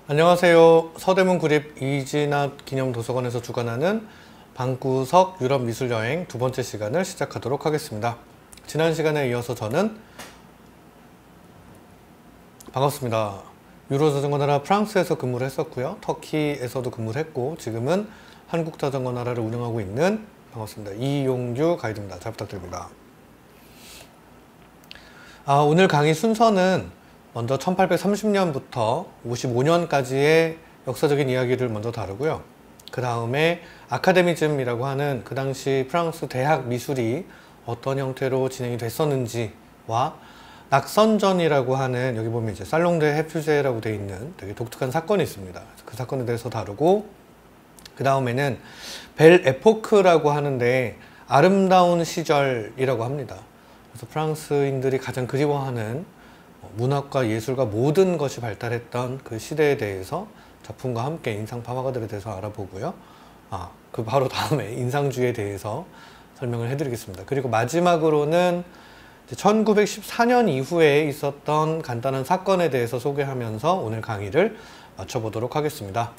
안녕하세요. 서대문 구립 이진학 기념도서관에서 주관하는 방구석 유럽미술여행 두 번째 시간을 시작하도록 하겠습니다. 지난 시간에 이어서 저는 반갑습니다. 유로자전거나라 프랑스에서 근무를 했었고요. 터키에서도 근무를 했고 지금은 한국자전거나라를 운영하고 있는 반갑습니다. 이용규 가이드입니다. 잘 부탁드립니다. 오늘 강의 순서는 먼저 1830년부터 55년까지의 역사적인 이야기를 먼저 다루고요. 그 다음에 아카데미즘이라고 하는 그 당시 프랑스 대학 미술이 어떤 형태로 진행이 됐었는지와 낙선전이라고 하는, 여기 보면 이제 살롱 데 헤퓨제라고 되어 있는 되게 독특한 사건이 있습니다. 그 사건에 대해서 다루고, 그 다음에는 벨 에포크라고 하는데 아름다운 시절이라고 합니다. 그래서 프랑스인들이 가장 그리워하는 문학과 예술과 모든 것이 발달했던 그 시대에 대해서 작품과 함께 인상파 화가들에 대해서 알아보고요. 그 바로 다음에 인상주의에 대해서 설명을 해드리겠습니다. 그리고 마지막으로는 1914년 이후에 있었던 간단한 사건에 대해서 소개하면서 오늘 강의를 마쳐보도록 하겠습니다.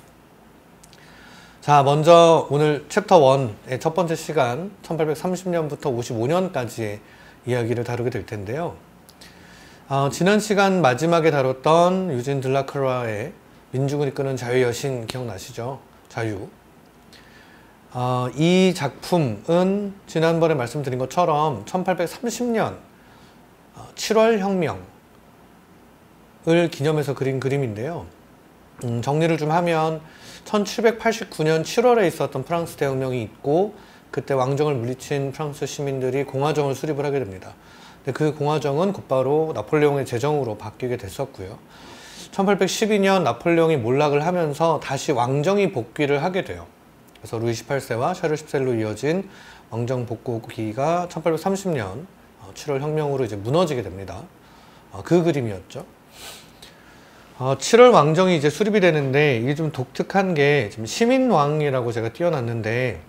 자, 먼저 오늘 챕터 1의 첫 번째 시간 1830년부터 55년까지의 이야기를 다루게 될 텐데요. 지난 시간 마지막에 다뤘던 유진 들라크루아의 민중을 이끄는 자유의 여신 기억나시죠? 자유. 이 작품은 지난번에 말씀드린 것처럼 1830년 7월 혁명을 기념해서 그린 그림인데요. 정리를 좀 하면 1789년 7월에 있었던 프랑스 대혁명이 있고, 그때 왕정을 물리친 프랑스 시민들이 공화정을 수립을 하게 됩니다. 그 공화정은 곧바로 나폴레옹의 제정으로 바뀌게 됐었고요. 1812년 나폴레옹이 몰락을 하면서 다시 왕정이 복귀를 하게 돼요. 그래서 루이 18세와 샤를 10세로 이어진 왕정 복귀가 1830년 7월 혁명으로 이제 무너지게 됩니다. 그 그림이었죠. 7월 왕정이 이제 수립이 되는데, 이게 좀 독특한 게 지금 시민왕이라고 제가 띄워놨는데,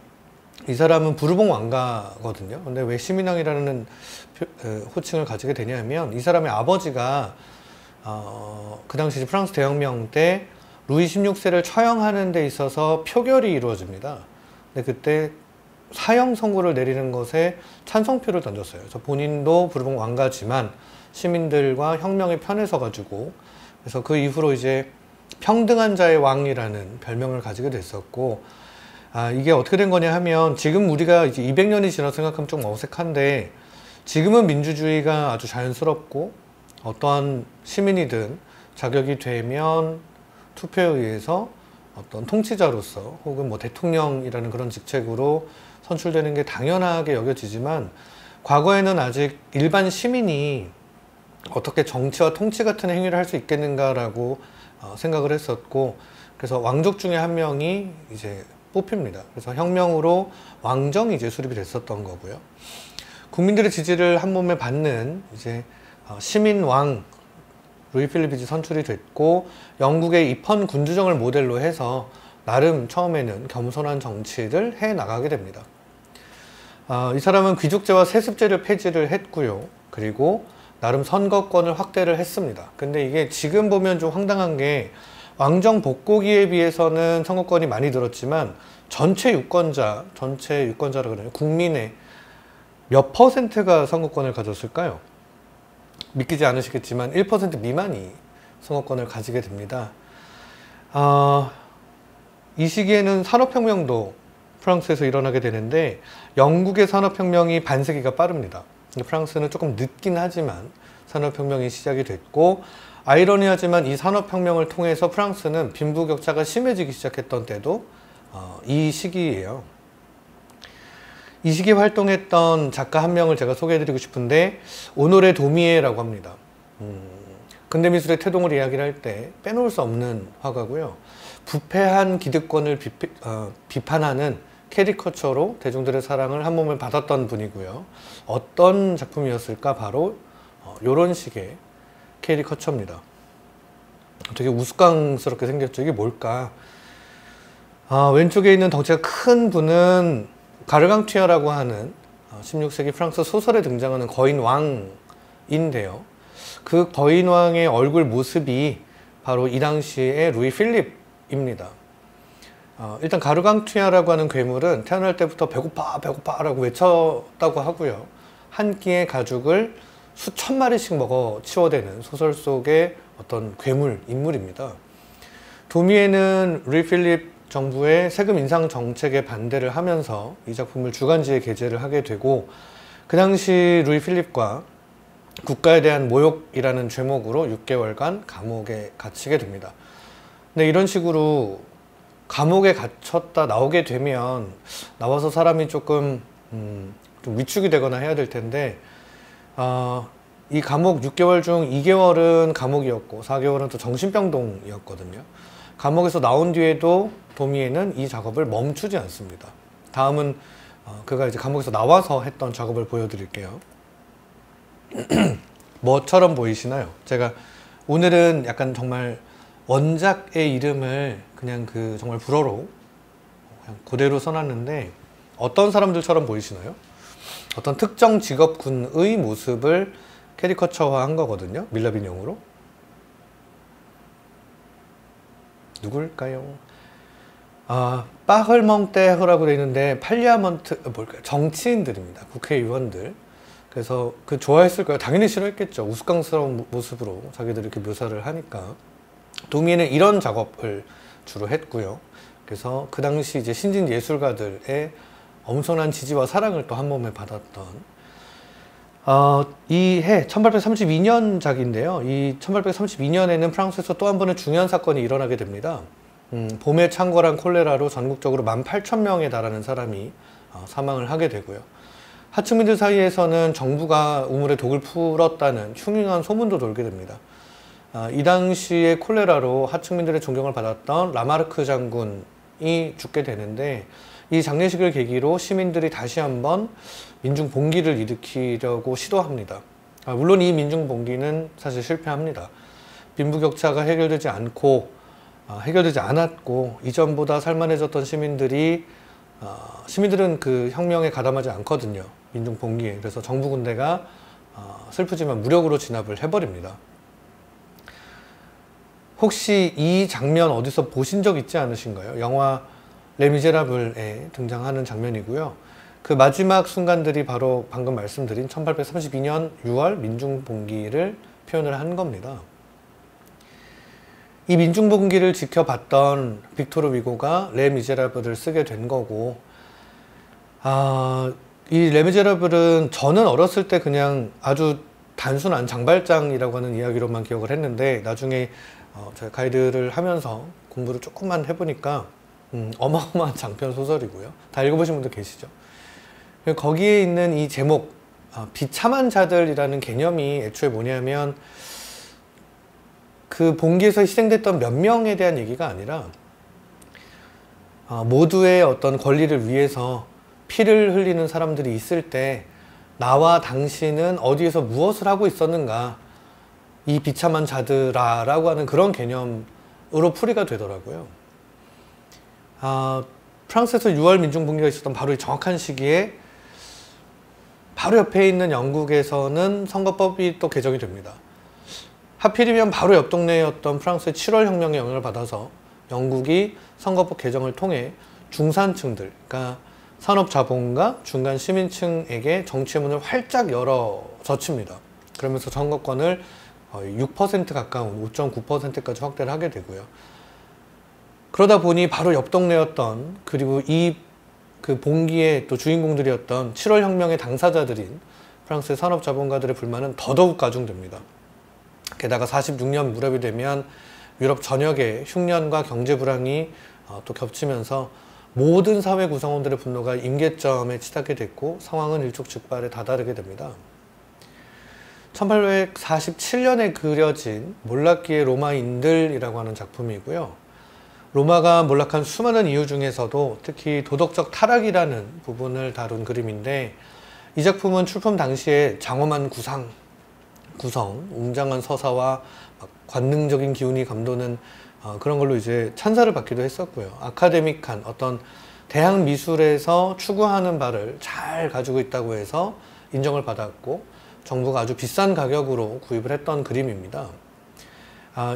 이 사람은 부르봉 왕가거든요. 근데 왜 시민왕이라는 호칭을 가지게 되냐면, 이 사람의 아버지가 그 당시 프랑스 대혁명 때 루이 16세를 처형하는 데 있어서 표결이 이루어집니다. 근데 그때 사형 선고를 내리는 것에 찬성표를 던졌어요. 그래서 본인도 부르봉 왕가지만 시민들과 혁명의 편에 서가지고, 그래서 그 이후로 이제 평등한 자의 왕이라는 별명을 가지게 됐었고, 이게 어떻게 된 거냐 하면, 지금 우리가 이제 200년이 지나서 생각하면 좀 어색한데, 지금은 민주주의가 아주 자연스럽고, 어떠한 시민이든 자격이 되면 투표에 의해서 어떤 통치자로서 혹은 뭐 대통령이라는 그런 직책으로 선출되는 게 당연하게 여겨지지만, 과거에는 아직 일반 시민이 어떻게 정치와 통치 같은 행위를 할 수 있겠는가라고 생각을 했었고, 그래서 왕족 중에 한 명이 이제 뽑힙니다. 그래서 혁명으로 왕정이 이제 수립이 됐었던 거고요. 국민들의 지지를 한 몸에 받는 이제 시민왕 루이 필리피지 선출이 됐고, 영국의 입헌 군주정을 모델로 해서 나름 처음에는 겸손한 정치를 해 나가게 됩니다. 이 사람은 귀족제와 세습제를 폐지를 했고요. 그리고 나름 선거권을 확대를 했습니다. 근데 이게 지금 보면 좀 황당한 게, 왕정 복고기에 비해서는 선거권이 많이 늘었지만 전체 유권자라 그러나요? 국민의 몇 퍼센트가 선거권을 가졌을까요? 믿기지 않으시겠지만 1% 미만이 선거권을 가지게 됩니다. 이 시기에는 산업혁명도 프랑스에서 일어나게 되는데, 영국의 산업혁명이 반세기가 빠릅니다. 프랑스는 조금 늦긴 하지만 산업혁명이 시작이 됐고, 아이러니하지만 이 산업혁명을 통해서 프랑스는 빈부격차가 심해지기 시작했던 때도 이 시기예요. 이 시기에 활동했던 작가 한 명을 제가 소개해드리고 싶은데, 오노레 도미에라고 합니다. 근대미술의 태동을 이야기를 할 때 빼놓을 수 없는 화가고요. 부패한 기득권을 비판하는 캐리커처로 대중들의 사랑을 한 몸을 받았던 분이고요. 어떤 작품이었을까? 바로 이런 식의 캐리커처입니다. 되게 우스꽝스럽게 생겼죠. 이게 뭘까? 왼쪽에 있는 덩치가 큰 분은 가르강튀어라고 하는 16세기 프랑스 소설에 등장하는 거인 왕인데요. 그 거인왕의 얼굴 모습이 바로 이 당시의 루이 필립입니다. 일단 가르강투야라고 하는 괴물은 태어날 때부터 배고파 배고파 라고 외쳤다고 하고요. 한 끼의 가죽을 수천 마리씩 먹어 치워대는 소설 속의 어떤 괴물 인물입니다. 도미에는 루이 필립 정부의 세금 인상 정책에 반대를 하면서 이 작품을 주간지에 게재를 하게 되고, 그 당시 루이 필립과 국가에 대한 모욕이라는 죄목으로 6개월간 감옥에 갇히게 됩니다. 근데 이런 식으로 감옥에 갇혔다 나오게 되면 나와서 사람이 조금 좀 위축이 되거나 해야 될 텐데, 이 감옥 6개월 중 2개월은 감옥이었고 4개월은 또 정신병동이었거든요. 감옥에서 나온 뒤에도 도미에는 이 작업을 멈추지 않습니다. 다음은 그가 이제 감옥에서 나와서 했던 작업을 보여드릴게요. 뭐처럼 보이시나요? 제가 오늘은 약간 정말 원작의 이름을 그냥 정말 불어로 그냥 그대로 써놨는데, 어떤 사람들처럼 보이시나요? 어떤 특정 직업군의 모습을 캐리커처화한 거거든요. 밀라빈용으로. 누굴까요? 빠흘멍떼흐라고 되어 있는데 팔리아먼트 뭘까요? 정치인들입니다. 국회의원들. 그래서 좋아했을 거예요. 당연히 싫어했겠죠. 우스꽝스러운 모습으로 자기들이 이렇게 묘사를 하니까. 도미에는 이런 작업을 주로 했고요. 그래서 그 당시 이제 신진 예술가들의 엄청난 지지와 사랑을 또 한 몸에 받았던 이 해 1832년작인데요. 이 1832년에는 프랑스에서 또 한 번의 중요한 사건이 일어나게 됩니다. 봄에 창궐한 콜레라로 전국적으로 18,000명에 달하는 사람이 사망을 하게 되고요. 하층민들 사이에서는 정부가 우물에 독을 풀었다는 흉흉한 소문도 돌게 됩니다. 이 당시에 콜레라로 하층민들의 존경을 받았던 라마르크 장군이 죽게 되는데, 이 장례식을 계기로 시민들이 다시 한번 민중봉기를 일으키려고 시도합니다. 물론 이 민중봉기는 사실 실패합니다. 빈부격차가 해결되지 않았고 이전보다 살만해졌던 시민들은 그 혁명에 가담하지 않거든요. 민중봉기에. 그래서 정부 군대가 슬프지만 무력으로 진압을 해버립니다. 혹시 이 장면 어디서 보신 적 있지 않으신가요? 영화 레미제라블에 등장하는 장면이고요. 그 마지막 순간들이 바로 방금 말씀드린 1832년 6월 민중봉기를 표현을 한 겁니다. 이 민중봉기를 지켜봤던 빅토르 위고가 레미제라블을 쓰게 된 거고, 이 레미제라블은 저는 어렸을 때 그냥 아주 단순한 장발장이라고 하는 이야기로만 기억을 했는데, 나중에 제가 가이드를 하면서 공부를 조금만 해보니까 어마어마한 장편 소설이고요. 다 읽어보신 분들 계시죠? 거기에 있는 이 제목, 비참한 자들이라는 개념이 애초에 뭐냐면, 그 봉기에서 희생됐던 몇 명에 대한 얘기가 아니라 모두의 어떤 권리를 위해서 피를 흘리는 사람들이 있을 때 나와 당신은 어디에서 무엇을 하고 있었는가, 이 비참한 자들아 라고 하는 그런 개념으로 풀이가 되더라고요. 프랑스에서 6월 민중봉기가 있었던 바로 이 정확한 시기에 바로 옆에 있는 영국에서는 선거법이 또 개정이 됩니다. 하필이면 바로 옆 동네였던 프랑스의 7월 혁명의 영향을 받아서 영국이 선거법 개정을 통해 중산층들, 그러니까 산업자본가 중간 시민층에게 정치의 문을 활짝 열어젖힙니다. 그러면서 선거권을 6% 가까운 5.9%까지 확대를 하게 되고요. 그러다 보니 바로 옆 동네였던, 그리고 그 봉기의 또 주인공들이었던 7월 혁명의 당사자들인 프랑스의 산업자본가들의 불만은 더더욱 가중됩니다. 게다가 46년 무렵이 되면 유럽 전역에 흉년과 경제 불황이 또 겹치면서 모든 사회 구성원들의 분노가 임계점에 치닫게 됐고, 상황은 일촉즉발에 다다르게 됩니다. 1847년에 그려진 몰락기의 로마인들이라고 하는 작품이고요. 로마가 몰락한 수많은 이유 중에서도 특히 도덕적 타락이라는 부분을 다룬 그림인데, 이 작품은 출품 당시에 장엄한 구성, 웅장한 서사와 관능적인 기운이 감도는 그런 걸로 이제 찬사를 받기도 했었고요. 아카데믹한 어떤 대학 미술에서 추구하는 바를 잘 가지고 있다고 해서 인정을 받았고, 정부가 아주 비싼 가격으로 구입을 했던 그림입니다.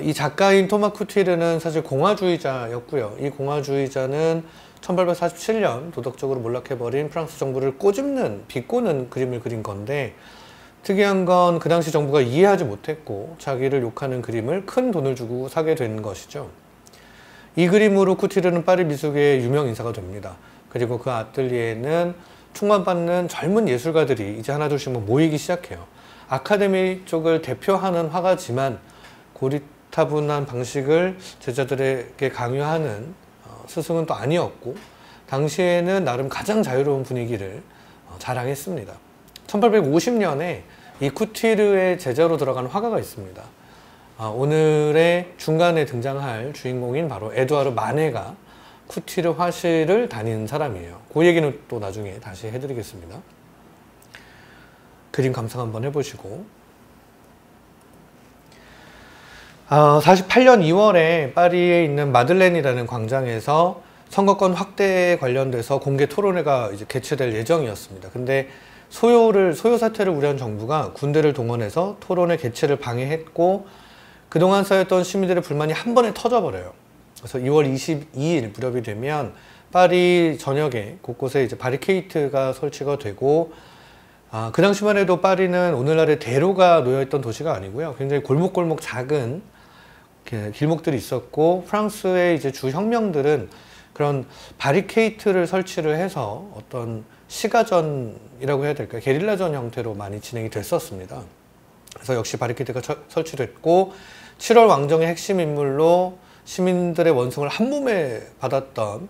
이 작가인 토마 쿠티르는 사실 공화주의자였고요. 이 공화주의자는 1847년 도덕적으로 몰락해버린 프랑스 정부를 비꼬는 그림을 그린 건데, 특이한 건 그 당시 정부가 이해하지 못했고 자기를 욕하는 그림을 큰 돈을 주고 사게 된 것이죠. 이 그림으로 쿠티르는 파리 미술계의 유명 인사가 됩니다. 그리고 그 아틀리에는 충만받는 젊은 예술가들이 이제 하나둘씩 모이기 시작해요. 아카데미 쪽을 대표하는 화가지만 고리타분한 방식을 제자들에게 강요하는 스승은 또 아니었고, 당시에는 나름 가장 자유로운 분위기를 자랑했습니다. 1850년에 이 쿠티르의 제자로 들어간 화가가 있습니다. 오늘의 중간에 등장할 주인공인 바로 에두아르 마네가 쿠티르 화실을 다닌 사람이에요. 그 얘기는 또 나중에 다시 해드리겠습니다. 그림 감상 한번 해보시고, 48년 2월에 파리에 있는 마들렌이라는 광장에서 선거권 확대에 관련돼서 공개 토론회가 이제 개최될 예정이었습니다. 근데 소요 사태를 우려한 정부가 군대를 동원해서 토론회 개최를 방해했고, 그동안 쌓였던 시민들의 불만이 한 번에 터져버려요. 그래서 2월 22일 무렵이 되면 파리 전역에 곳곳에 이제 바리케이트가 설치가 되고, 그 당시만 해도 파리는 오늘날의 대로가 놓여있던 도시가 아니고요. 굉장히 골목골목 작은 길목들이 있었고, 프랑스의 이제 주 혁명들은 그런 바리케이트를 설치를 해서 어떤 시가전이라고 해야 될까요? 게릴라전 형태로 많이 진행이 됐었습니다. 그래서 역시 바리케이트가 설치됐고, 7월 왕정의 핵심 인물로 시민들의 원성을 한 몸에 받았던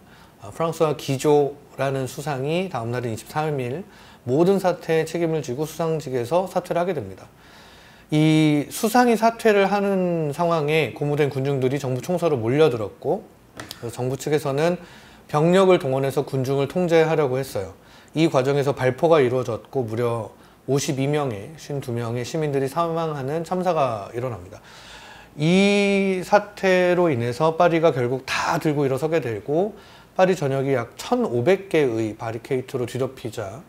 프랑스와 기조라는 수상이 다음날인 23일 모든 사태에 책임을 지고 수상직에서 사퇴를 하게 됩니다. 이 수상이 사퇴를 하는 상황에 고무된 군중들이 정부 청사로 몰려들었고, 정부 측에서는 병력을 동원해서 군중을 통제하려고 했어요. 이 과정에서 발포가 이루어졌고 무려 52명의 시민들이 사망하는 참사가 일어납니다. 이 사태로 인해서 파리가 결국 다 들고 일어서게 되고, 파리 전역이 약 1500개의 바리케이트로 뒤덮이자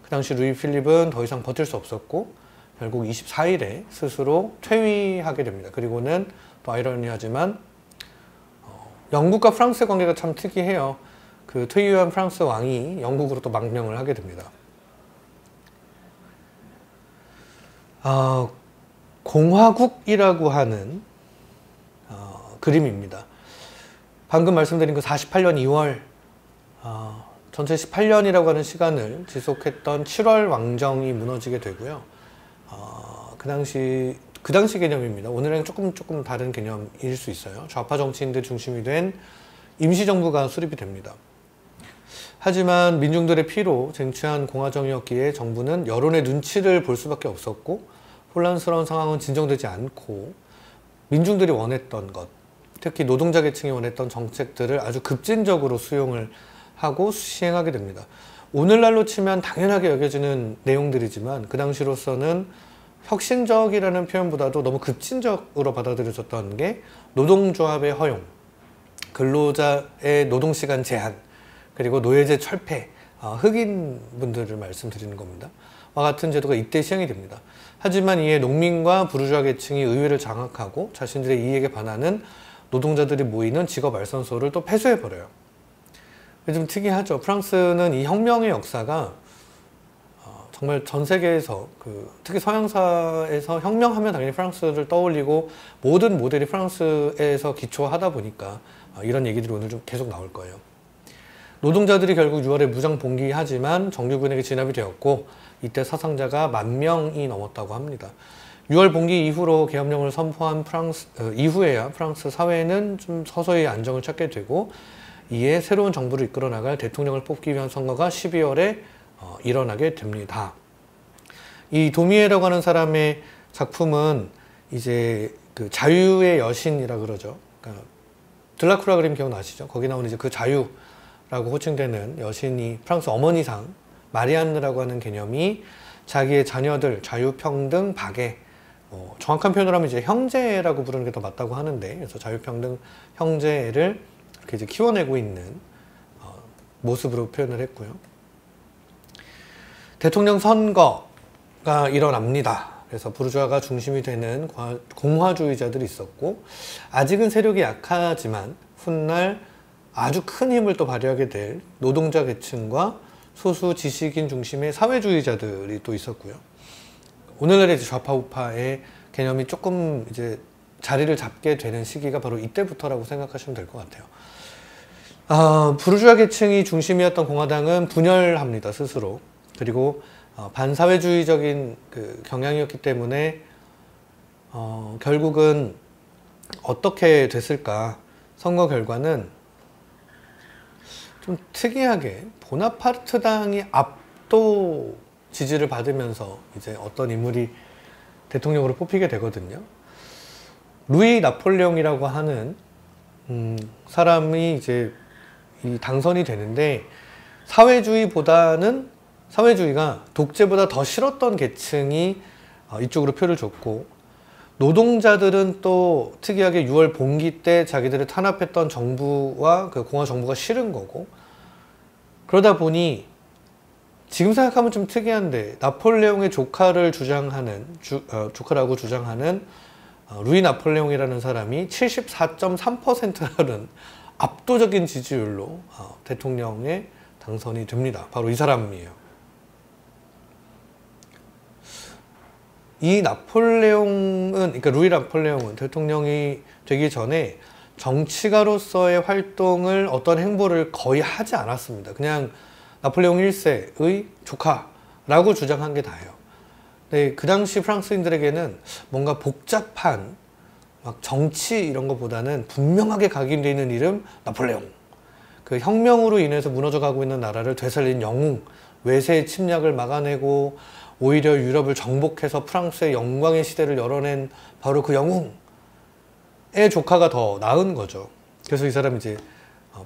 그 당시 루이 필립은 더 이상 버틸 수 없었고 결국 24일에 스스로 퇴위하게 됩니다. 그리고는 또 아이러니하지만 영국과 프랑스의 관계가 참 특이해요. 그 퇴위한 프랑스 왕이 영국으로 또 망명을 하게 됩니다. 공화국이라고 하는 그림입니다. 방금 말씀드린 그 48년 2월 전체 18년이라고 하는 시간을 지속했던 7월 왕정이 무너지게 되고요. 그 당시 개념입니다. 오늘은 조금 다른 개념일 수 있어요. 좌파 정치인들 중심이 된 임시정부가 수립이 됩니다. 하지만 민중들의 피로 쟁취한 공화정이었기에 정부는 여론의 눈치를 볼 수밖에 없었고, 혼란스러운 상황은 진정되지 않고 민중들이 원했던 것, 특히 노동자 계층이 원했던 정책들을 아주 급진적으로 수용을 하고 시행하게 됩니다. 오늘날로 치면 당연하게 여겨지는 내용들이지만 그 당시로서는 혁신적이라는 표현보다도 너무 급진적으로 받아들여졌던 게 노동조합의 허용, 근로자의 노동시간 제한, 그리고 노예제 철폐, 흑인 분들을 말씀드리는 겁니다. 와 같은 제도가 이때 시행이 됩니다. 하지만 이에 농민과 부르주아 계층이 의회를 장악하고 자신들의 이익에 반하는 노동자들이 모이는 직업 알선소를 또 폐쇄해버려요. 좀 특이하죠. 프랑스는 이 혁명의 역사가 정말 전 세계에서 특히 서양사에서 혁명하면 당연히 프랑스를 떠올리고 모든 모델이 프랑스에서 기초하다 보니까 이런 얘기들이 오늘 좀 계속 나올 거예요. 노동자들이 결국 6월에 무장 봉기하지만 정규군에게 진압이 되었고 이때 사상자가 10,000명이 넘었다고 합니다. 6월 봉기 이후로 계엄령을 선포한 이후에야 프랑스 사회는 좀 서서히 안정을 찾게 되고, 이에 새로운 정부를 이끌어 나갈 대통령을 뽑기 위한 선거가 12월에 일어나게 됩니다. 이 도미에라고 하는 사람의 작품은 이제 그 자유의 여신이라 그러죠. 그러니까 드라큘라 그림 기억나시죠? 거기 나오는 이제 그 자유라고 호칭되는 여신이 프랑스 어머니상 마리안느라고 하는 개념이 자기의 자녀들 자유평등 박애, 정확한 표현을 하면 이제 형제라고 부르는 게 더 맞다고 하는데, 그래서 자유평등 형제를 이렇게 이제 키워내고 있는 모습으로 표현을 했고요. 대통령 선거가 일어납니다. 그래서 부르주아가 중심이 되는 공화주의자들이 있었고, 아직은 세력이 약하지만 훗날 아주 큰 힘을 또 발휘하게 될 노동자 계층과 소수 지식인 중심의 사회주의자들이 또 있었고요. 오늘날의 좌파 우파의 개념이 조금 이제 자리를 잡게 되는 시기가 바로 이때부터라고 생각하시면 될 것 같아요. 부르주아 계층이 중심이었던 공화당은 분열합니다, 스스로. 그리고 반사회주의적인 그 경향이었기 때문에 결국은 어떻게 됐을까? 선거 결과는 좀 특이하게 보나파르트당이 압도 지지를 받으면서 이제 어떤 인물이 대통령으로 뽑히게 되거든요. 루이 나폴레옹이라고 하는 사람이 이제 당선이 되는데, 사회주의가 독재보다 더 싫었던 계층이 이쪽으로 표를 줬고, 노동자들은 또 특이하게 6월 봉기 때 자기들을 탄압했던 정부와 그 공화 정부가 싫은 거고, 그러다 보니 지금 생각하면 좀 특이한데 나폴레옹의 조카라고 주장하는 루이 나폴레옹이라는 사람이 74.3%라는 압도적인 지지율로 대통령에 당선이 됩니다. 바로 이 사람이에요. 이 나폴레옹은, 그러니까 루이 나폴레옹은 대통령이 되기 전에 정치가로서의 활동을, 어떤 행보를 거의 하지 않았습니다. 그냥 나폴레옹 1세의 조카라고 주장한 게 다예요. 근데 그 당시 프랑스인들에게는 뭔가 복잡한 막 정치 이런 것보다는 분명하게 각인되어 있는 이름 나폴레옹, 그 혁명으로 인해서 무너져 가고 있는 나라를 되살린 영웅, 외세의 침략을 막아내고 오히려 유럽을 정복해서 프랑스의 영광의 시대를 열어낸 바로 그 영웅의 조카가 더 나은 거죠. 그래서 이 사람이 이제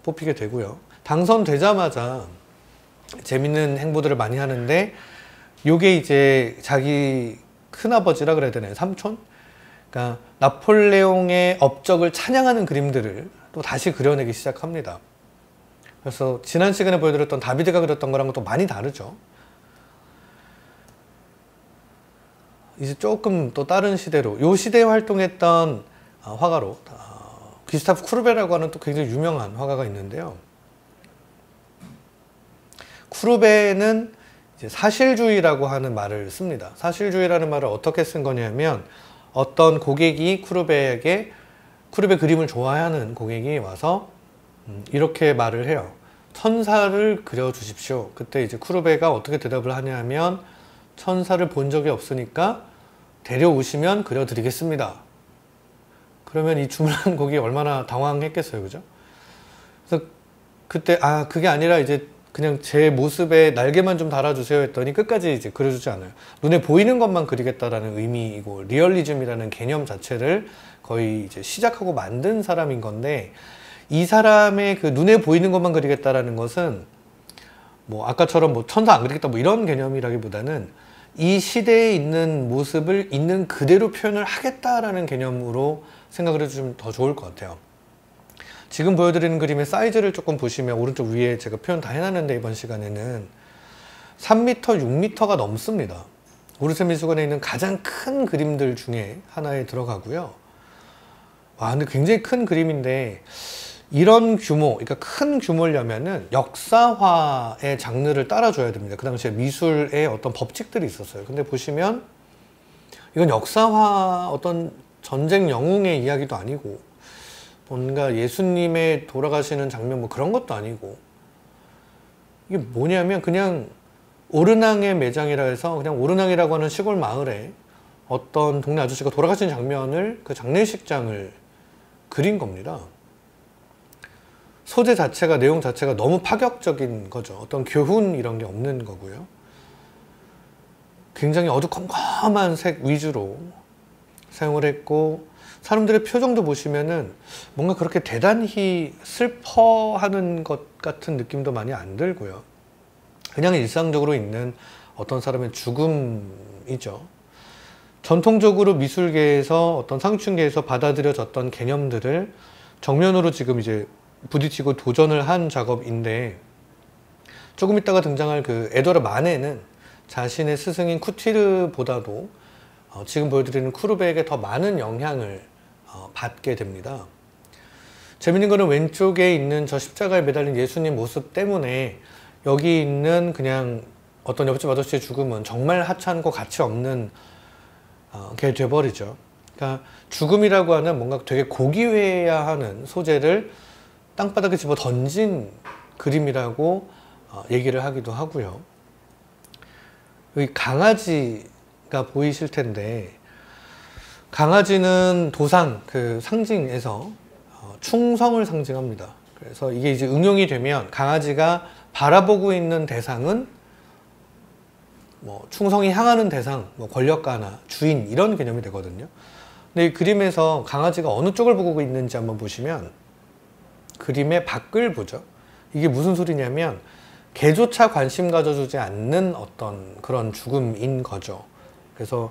뽑히게 되고요. 당선되자마자 재밌는 행보들을 많이 하는데, 요게 이제 자기 큰아버지라 그래야 되나요? 삼촌? 그러니까 나폴레옹의 업적을 찬양하는 그림들을 또 다시 그려내기 시작합니다. 그래서 지난 시간에 보여드렸던 다비드가 그렸던 거랑은 또 많이 다르죠. 이제 조금 또 다른 시대로, 요 시대에 활동했던 화가로 기스타프 쿠르베라고 하는 또 굉장히 유명한 화가가 있는데요. 쿠르베는 이제 사실주의라고 하는 말을 씁니다. 사실주의라는 말을 어떻게 쓴 거냐면, 어떤 고객이 쿠르베 그림을 좋아하는 고객이 와서 이렇게 말을 해요. 천사를 그려주십시오. 그때 이제 쿠르베가 어떻게 대답을 하냐면, 천사를 본 적이 없으니까 데려오시면 그려드리겠습니다. 그러면 이 주문한 고객이 얼마나 당황했겠어요, 그죠? 그래서 그때 그게 아니라 이제 그냥 제 모습에 날개만 좀 달아주세요 했더니 끝까지 이제 그려주지 않아요. 눈에 보이는 것만 그리겠다라는 의미이고, 리얼리즘이라는 개념 자체를 거의 이제 시작하고 만든 사람인 건데, 이 사람의 그 눈에 보이는 것만 그리겠다라는 것은 뭐 아까처럼 뭐 천사 안 그리겠다 뭐 이런 개념이라기보다는 이 시대에 있는 모습을 있는 그대로 표현을 하겠다라는 개념으로 생각을 해주시면 더 좋을 것 같아요. 지금 보여드리는 그림의 사이즈를 조금 보시면, 오른쪽 위에 제가 표현 다 해놨는데 이번 시간에는 3m, 6m가 넘습니다. 오르세 미술관에 있는 가장 큰 그림들 중에 하나에 들어가고요. 와, 근데 굉장히 큰 그림인데, 이런 규모, 그러니까 큰 규모려면은 역사화의 장르를 따라줘야 됩니다. 그 당시에 미술에 어떤 법칙들이 있었어요. 근데 보시면 이건 역사화, 어떤 전쟁 영웅의 이야기도 아니고, 뭔가 예수님의 돌아가시는 장면 뭐 그런 것도 아니고, 이게 뭐냐면 그냥 오르낭의 매장이라 해서 그냥 오르낭이라고 하는 시골 마을에 어떤 동네 아저씨가 돌아가신 장면을, 그 장례식장을 그린 겁니다. 소재 자체가, 내용 자체가 너무 파격적인 거죠. 어떤 교훈 이런 게 없는 거고요. 굉장히 어두컴컴한 색 위주로 사용을 했고, 사람들의 표정도 보시면은 뭔가 그렇게 대단히 슬퍼하는 것 같은 느낌도 많이 안 들고요. 그냥 일상적으로 있는 어떤 사람의 죽음이죠. 전통적으로 미술계에서, 어떤 상춘계에서 받아들여졌던 개념들을 정면으로 지금 이제 부딪히고 도전을 한 작업인데, 조금 있다가 등장할 그 에드워드 마네는 자신의 스승인 쿠티르보다도 지금 보여드리는 쿠르베에게 더 많은 영향을 받게 됩니다. 재밌는 거는 왼쪽에 있는 저 십자가에 매달린 예수님 모습 때문에 여기 있는 그냥 어떤 옆집 아저씨의 죽음은 정말 하찮고 가치 없는 게 돼버리죠. 그러니까 죽음이라고 하는 뭔가 되게 고귀해야 하는 소재를 땅바닥에 집어 던진 그림이라고 얘기를 하기도 하고요. 여기 강아지가 보이실 텐데, 강아지는 도상, 그 상징에서 충성을 상징합니다. 그래서 이게 이제 응용이 되면 강아지가 바라보고 있는 대상은 뭐 충성이 향하는 대상, 뭐 권력가나 주인 이런 개념이 되거든요. 근데 이 그림에서 강아지가 어느 쪽을 보고 있는지 한번 보시면 그림의 밖을 보죠. 이게 무슨 소리냐면 개조차 관심 가져주지 않는 어떤 그런 죽음인 거죠. 그래서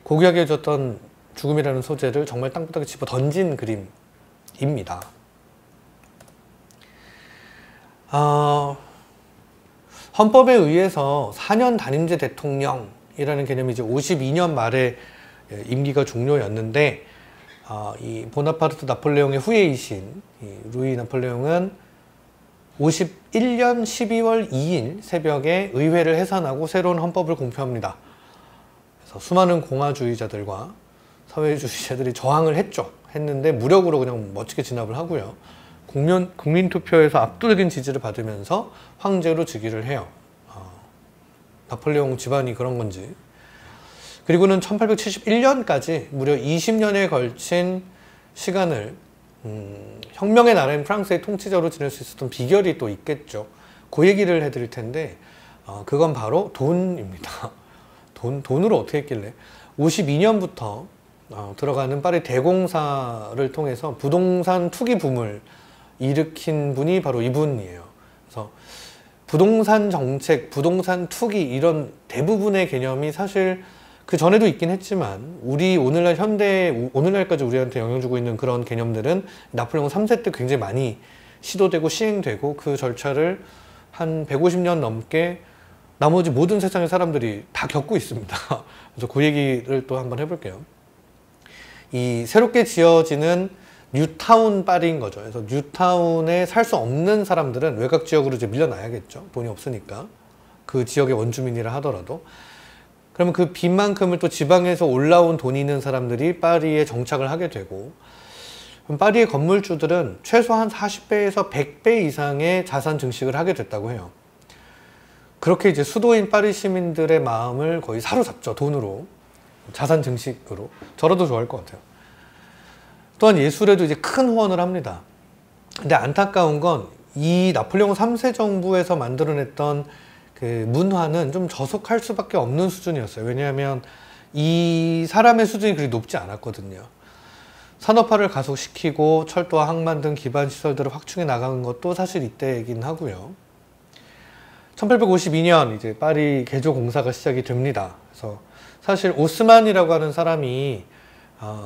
고귀하게 줬던 죽음이라는 소재를 정말 땅바닥에 집어 던진 그림입니다. 헌법에 의해서 4년 단임제 대통령이라는 개념이 이제 52년 말에 임기가 종료였는데, 이 보나파르트 나폴레옹의 후예이신 이 루이 나폴레옹은 51년 12월 2일 새벽에 의회를 해산하고 새로운 헌법을 공표합니다. 그래서 수많은 공화주의자들과 사회주의자들이 저항을 했는데 무력으로 그냥 멋지게 진압을 하고요. 국민투표에서 압도적인 지지를 받으면서 황제로 즉위를 해요. 나폴레옹 집안이 그런 건지. 그리고는 1871년까지 무려 20년에 걸친 시간을 혁명의 나라인 프랑스의 통치자로 지낼 수 있었던 비결이 또 있겠죠. 그 얘기를 해드릴 텐데, 그건 바로 돈입니다. 돈으로 어떻게 했길래 52년부터 들어가는 파리 대공사를 통해서 부동산 투기 붐을 일으킨 분이 바로 이분이에요. 그래서 부동산 정책, 부동산 투기 이런 대부분의 개념이 사실 그 전에도 있긴 했지만 우리 오늘날 오늘날까지 우리한테 영향 주고 있는 그런 개념들은 나폴레옹 3세 때 굉장히 많이 시도되고 시행되고 그 절차를 한 150년 넘게 나머지 모든 세상의 사람들이 다 겪고 있습니다. 그래서 그 얘기를 또 한번 해볼게요. 이 새롭게 지어지는 뉴타운 파리인 거죠. 그래서 뉴타운에 살 수 없는 사람들은 외곽 지역으로 이제 밀려나야겠죠. 돈이 없으니까. 그 지역의 원주민이라 하더라도. 그러면 그 빚만큼을 또 지방에서 올라온 돈 있는 사람들이 파리에 정착을 하게 되고, 그럼 파리의 건물주들은 최소한 40배에서 100배 이상의 자산 증식을 하게 됐다고 해요. 그렇게 이제 수도인 파리 시민들의 마음을 거의 사로잡죠. 돈으로. 자산 증식으로. 저라도 좋아할 것 같아요. 또한 예술에도 이제 큰 후원을 합니다. 근데 안타까운 건 이 나폴레옹 3세 정부에서 만들어냈던 그 문화는 좀 저속할 수밖에 없는 수준이었어요. 왜냐하면 이 사람의 수준이 그리 높지 않았거든요. 산업화를 가속시키고 철도와 항만 등 기반 시설들을 확충해 나가는 것도 사실 이때이긴 하고요. 1852년 이제 파리 개조 공사가 시작이 됩니다. 그래서 사실 오스만이라고 하는 사람이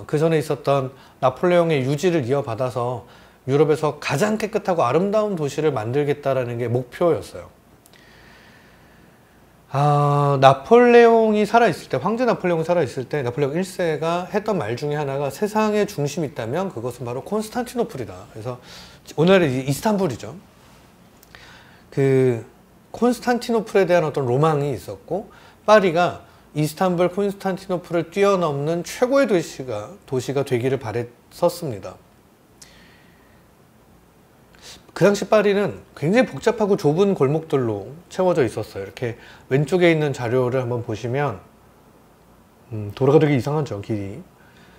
그 전에 있었던 나폴레옹의 유지를 이어받아서 유럽에서 가장 깨끗하고 아름다운 도시를 만들겠다라는 게 목표였어요. 나폴레옹이 살아있을 때, 황제 나폴레옹이 살아있을 때 나폴레옹 1세가 했던 말 중에 하나가 세상의 중심이 있다면 그것은 바로 콘스탄티노플이다. 그래서 오늘의 이스탄불이죠. 그 콘스탄티노플에 대한 어떤 로망이 있었고, 파리가 이스탄불, 콘스탄티노플을 뛰어넘는 최고의 도시가 되기를 바랬었습니다. 그 당시 파리는 굉장히 복잡하고 좁은 골목들로 채워져 있었어요. 이렇게 왼쪽에 있는 자료를 한번 보시면 도로가 되게 이상하죠, 길이.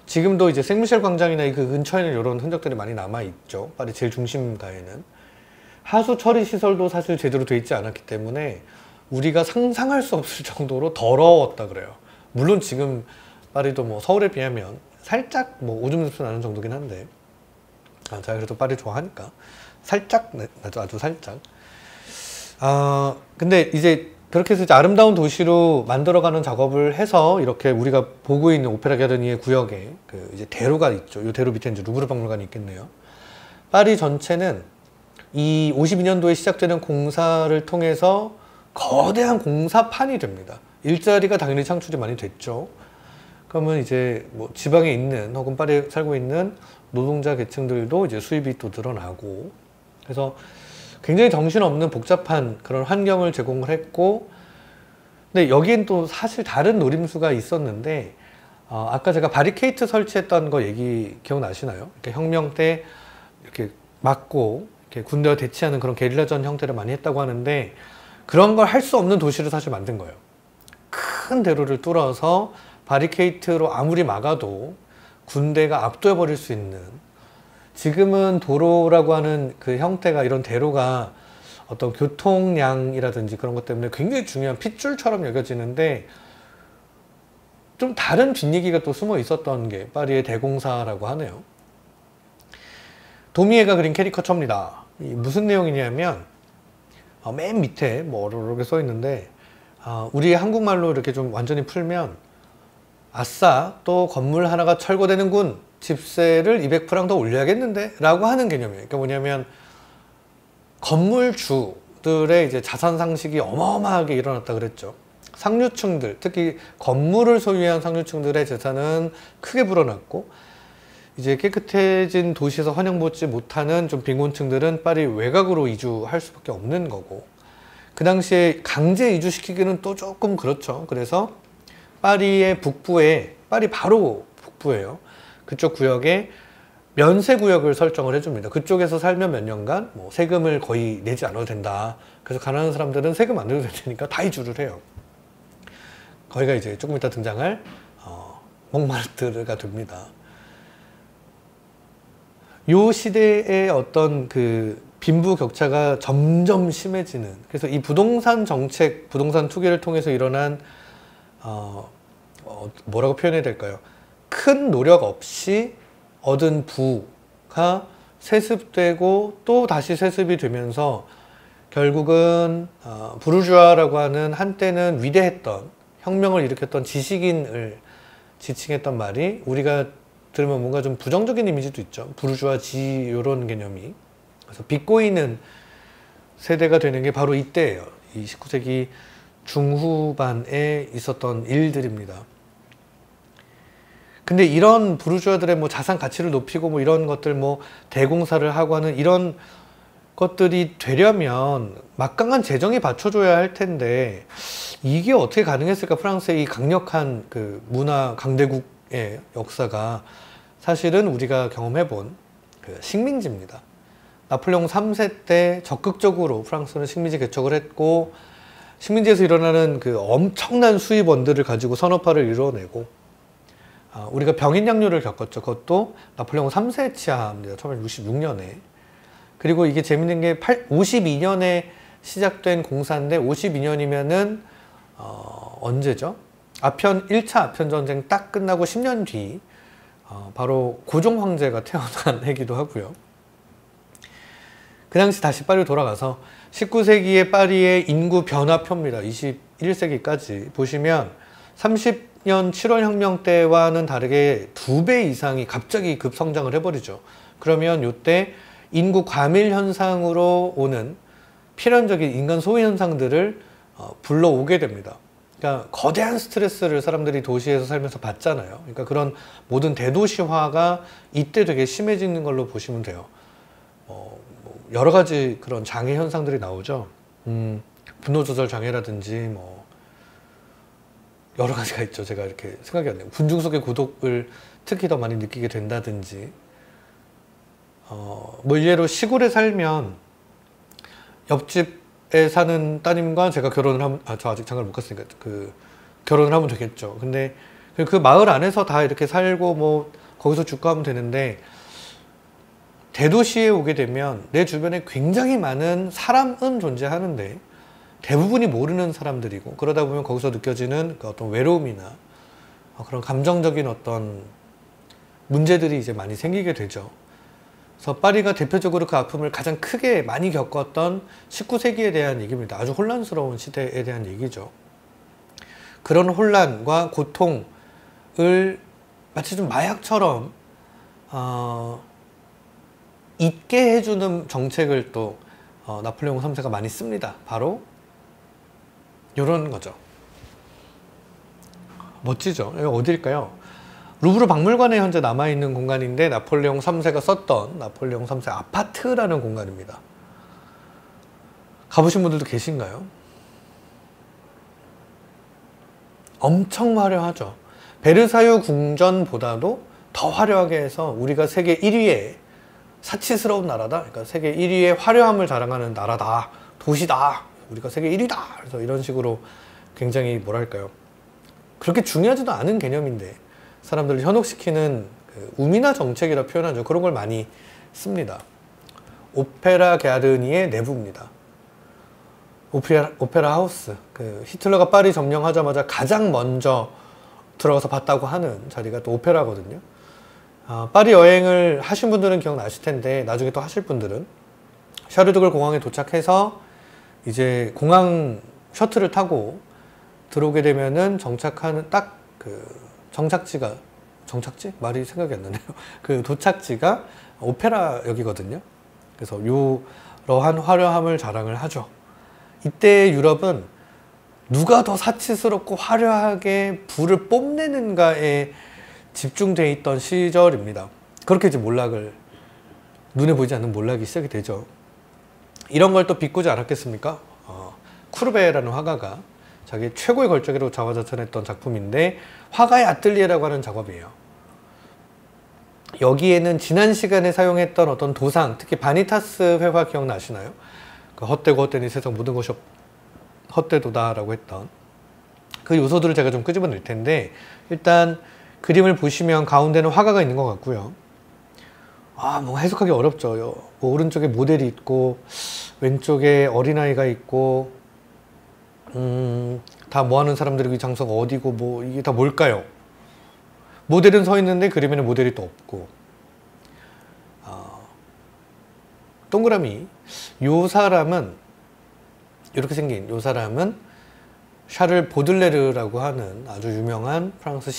지금도 이제 생미셸 광장이나 그 근처에는 이런 흔적들이 많이 남아있죠. 파리 제일 중심가에는. 하수 처리 시설도 사실 제대로 돼 있지 않았기 때문에 우리가 상상할 수 없을 정도로 더러웠다 그래요. 물론 지금 파리도 뭐 서울에 비하면 살짝 뭐 오줌 냄새 나는 정도긴 한데, 제가 그래도 파리 좋아하니까 살짝 나죠. 아주 살짝. 근데 이제 그렇게 해서 이제 아름다운 도시로 만들어가는 작업을 해서 이렇게 우리가 보고 있는 오페라 게르니의 구역에 그 이제 대로가 있죠. 이 대로 밑에 이제 루브르 박물관이 있겠네요. 파리 전체는 이 52년도에 시작되는 공사를 통해서 거대한 공사판이 됩니다. 일자리가 당연히 창출이 많이 됐죠. 그러면 이제 뭐 지방에 있는 혹은 파리에 살고 있는 노동자 계층들도 이제 수입이 또 늘어나고, 그래서 굉장히 정신없는 복잡한 그런 환경을 제공을 했고, 근데 여기엔 또 사실 다른 노림수가 있었는데, 아까 제가 바리케이트 설치했던 거 얘기 기억나시나요? 이렇게 혁명 때 이렇게 막고 이렇게 군대와 대치하는 그런 게릴라전 형태를 많이 했다고 하는데, 그런 걸 할 수 없는 도시를 사실 만든 거예요. 큰 대로를 뚫어서 바리케이트로 아무리 막아도 군대가 압도해 버릴 수 있는, 지금은 도로라고 하는 그 형태가, 이런 대로가 어떤 교통량이라든지 그런 것 때문에 굉장히 중요한 핏줄처럼 여겨지는데, 좀 다른 뒷얘기가 또 숨어 있었던 게 파리의 대공사라고 하네요. 도미에가 그린 캐리커처입니다. 무슨 내용이냐면, 맨 밑에 뭐 이렇게 써 있는데, 우리 한국말로 이렇게 좀 완전히 풀면, 아싸, 또 건물 하나가 철거되는군, 집세를 200프랑 더 올려야겠는데? 라고 하는 개념이에요. 그러니까 뭐냐면, 건물주들의 이제 자산 상식이 어마어마하게 일어났다 그랬죠. 상류층들, 특히 건물을 소유한 상류층들의 재산은 크게 불어났고, 이제 깨끗해진 도시에서 환영받지 못하는 좀 빈곤층들은 파리 외곽으로 이주할 수밖에 없는 거고, 그 당시에 강제 이주시키기는 또 조금 그렇죠. 그래서 파리의 북부에, 파리 바로 북부예요. 그쪽 구역에 면세구역을 설정을 해줍니다. 그쪽에서 살면 몇 년간 뭐 세금을 거의 내지 않아도 된다. 그래서 가난한 사람들은 세금 안 내도 되니까 다 이주를 해요. 거기가 이제 조금 이따 등장할 몽마르트르가 됩니다. 요 시대의 어떤 그 빈부격차가 점점 심해지는, 그래서 이 부동산 정책, 부동산 투기를 통해서 일어난 뭐라고 표현해야 될까요? 큰 노력 없이 얻은 부가 세습되고 또 다시 세습이 되면서 결국은 부르주아라고 하는 한때는 위대했던, 혁명을 일으켰던 지식인을 지칭했던 말이 우리가 들으면 뭔가 좀 부정적인 이미지도 있죠. 부르주아지 이런 개념이. 그래서 비꼬이는 세대가 되는 게 바로 이때예요. 이 19세기 중후반에 있었던 일들입니다. 근데 이런 부르주아들의 뭐 자산 가치를 높이고 뭐 이런 것들, 뭐 대공사를 하고 하는 이런 것들이 되려면 막강한 재정이 받쳐줘야 할 텐데, 이게 어떻게 가능했을까? 프랑스의 이 강력한 그 문화 강대국의 역사가 사실은 우리가 경험해본 그 식민지입니다. 나폴레옹 3세 때 적극적으로 프랑스는 식민지 개척을 했고, 식민지에서 일어나는 그 엄청난 수입원들을 가지고 산업화를 이뤄내고, 우리가 병인양요를 겪었죠. 그것도 나폴레옹 3세에 치하합니다. 1966년에. 그리고 이게 재밌는 게 52년에 시작된 공사인데, 52년이면은 언제죠? 1차 아편 전쟁 딱 끝나고 10년 뒤 바로 고종 황제가 태어난 해기도 하고요. 그 당시 다시 파리로 돌아가서 19세기의 파리의 인구 변화표입니다. 21세기까지 보시면 30년 7월 혁명 때와는 다르게 2배 이상이 갑자기 급성장을 해버리죠. 그러면 이때 인구 과밀 현상으로 오는 필연적인 인간 소외 현상들을 불러오게 됩니다. 그러니까 거대한 스트레스를 사람들이 도시에서 살면서 받잖아요. 그러니까 그런 모든 대도시화가 이때 되게 심해지는 걸로 보시면 돼요. 여러 가지 그런 장애 현상들이 나오죠. 분노 조절 장애라든지 뭐 여러 가지가 있죠. 제가 이렇게 생각이 안 나요. 군중 속의 고독을 특히 더 많이 느끼게 된다든지, 뭐 일례로 시골에 살면 옆집에 사는 따님과 제가 결혼을 하면, 저 아직 장가를 못 갔으니까 결혼을 하면 되겠죠. 근데 그 마을 안에서 다 이렇게 살고 뭐 거기서 죽고 하면 되는데, 대도시에 오게 되면 내 주변에 굉장히 많은 사람은 존재하는데 대부분이 모르는 사람들이고, 그러다 보면 거기서 느껴지는 그 어떤 외로움이나 그런 감정적인 어떤 문제들이 이제 많이 생기게 되죠. 그래서 파리가 대표적으로 그 아픔을 가장 크게 많이 겪었던 19세기에 대한 얘기입니다. 아주 혼란스러운 시대에 대한 얘기죠. 그런 혼란과 고통을 마치 좀 마약처럼 잊게 해주는 정책을 또 나폴레옹 3세가 많이 씁니다. 바로 이런 거죠. 멋지죠? 여기 어딜까요? 루브르 박물관에 현재 남아있는 공간인데 나폴레옹 3세가 썼던 나폴레옹 3세 아파트라는 공간입니다. 가보신 분들도 계신가요? 엄청 화려하죠. 베르사유 궁전보다도 더 화려하게 해서 우리가 세계 1위의 사치스러운 나라다. 그러니까 세계 1위의 화려함을 자랑하는 나라다. 도시다. 우리가 세계 1위다. 그래서 이런 식으로 굉장히 뭐랄까요. 그렇게 중요하지도 않은 개념인데 사람들을 현혹시키는 우미나 정책이라 표현하죠. 그런 걸 많이 씁니다. 오페라 가르니의 내부입니다. 오페라 하우스. 히틀러가 파리 점령하자마자 가장 먼저 들어가서 봤다고 하는 자리가 또 오페라거든요. 파리 여행을 하신 분들은 기억나실 텐데 나중에 또 하실 분들은 샤르드걸 공항에 도착해서 이제 공항 셔틀을 타고 들어오게 되면은 정착하는 딱 정착지가 말이 생각이 안 나네요. 도착지가 오페라역이거든요. 그래서 이러한 화려함을 자랑을 하죠. 이때 유럽은 누가 더 사치스럽고 화려하게 부를 뽐내는가에 집중되어 있던 시절입니다. 그렇게 이제 눈에 보이지 않는 몰락이 시작이 되죠. 이런 걸 또 비꼬지 않았겠습니까? 쿠르베라는 화가가 자기 최고의 걸작으로 자화자찬했던 작품인데 화가의 아뜰리에라고 하는 작업이에요. 여기에는 지난 시간에 사용했던 어떤 도상, 특히 바니타스 회화 기억나시나요? 헛되고 헛되니 세상 모든 것이 헛되도다 라고 했던 그 요소들을 제가 좀 끄집어낼 텐데 일단 그림을 보시면 가운데는 화가가 있는 것 같고요. 뭐 해석하기 어렵죠. 오른쪽에 모델이 있고 왼쪽에 어린아이가 있고 다 뭐하는 사람들이고 이 장소가 어디고 이게 다 뭘까요? 모델은 서 있는데 그림에는 모델이 또 없고 동그라미 이렇게 생긴 요 사람은 샤를 보들레르라고 하는 아주 유명한 프랑스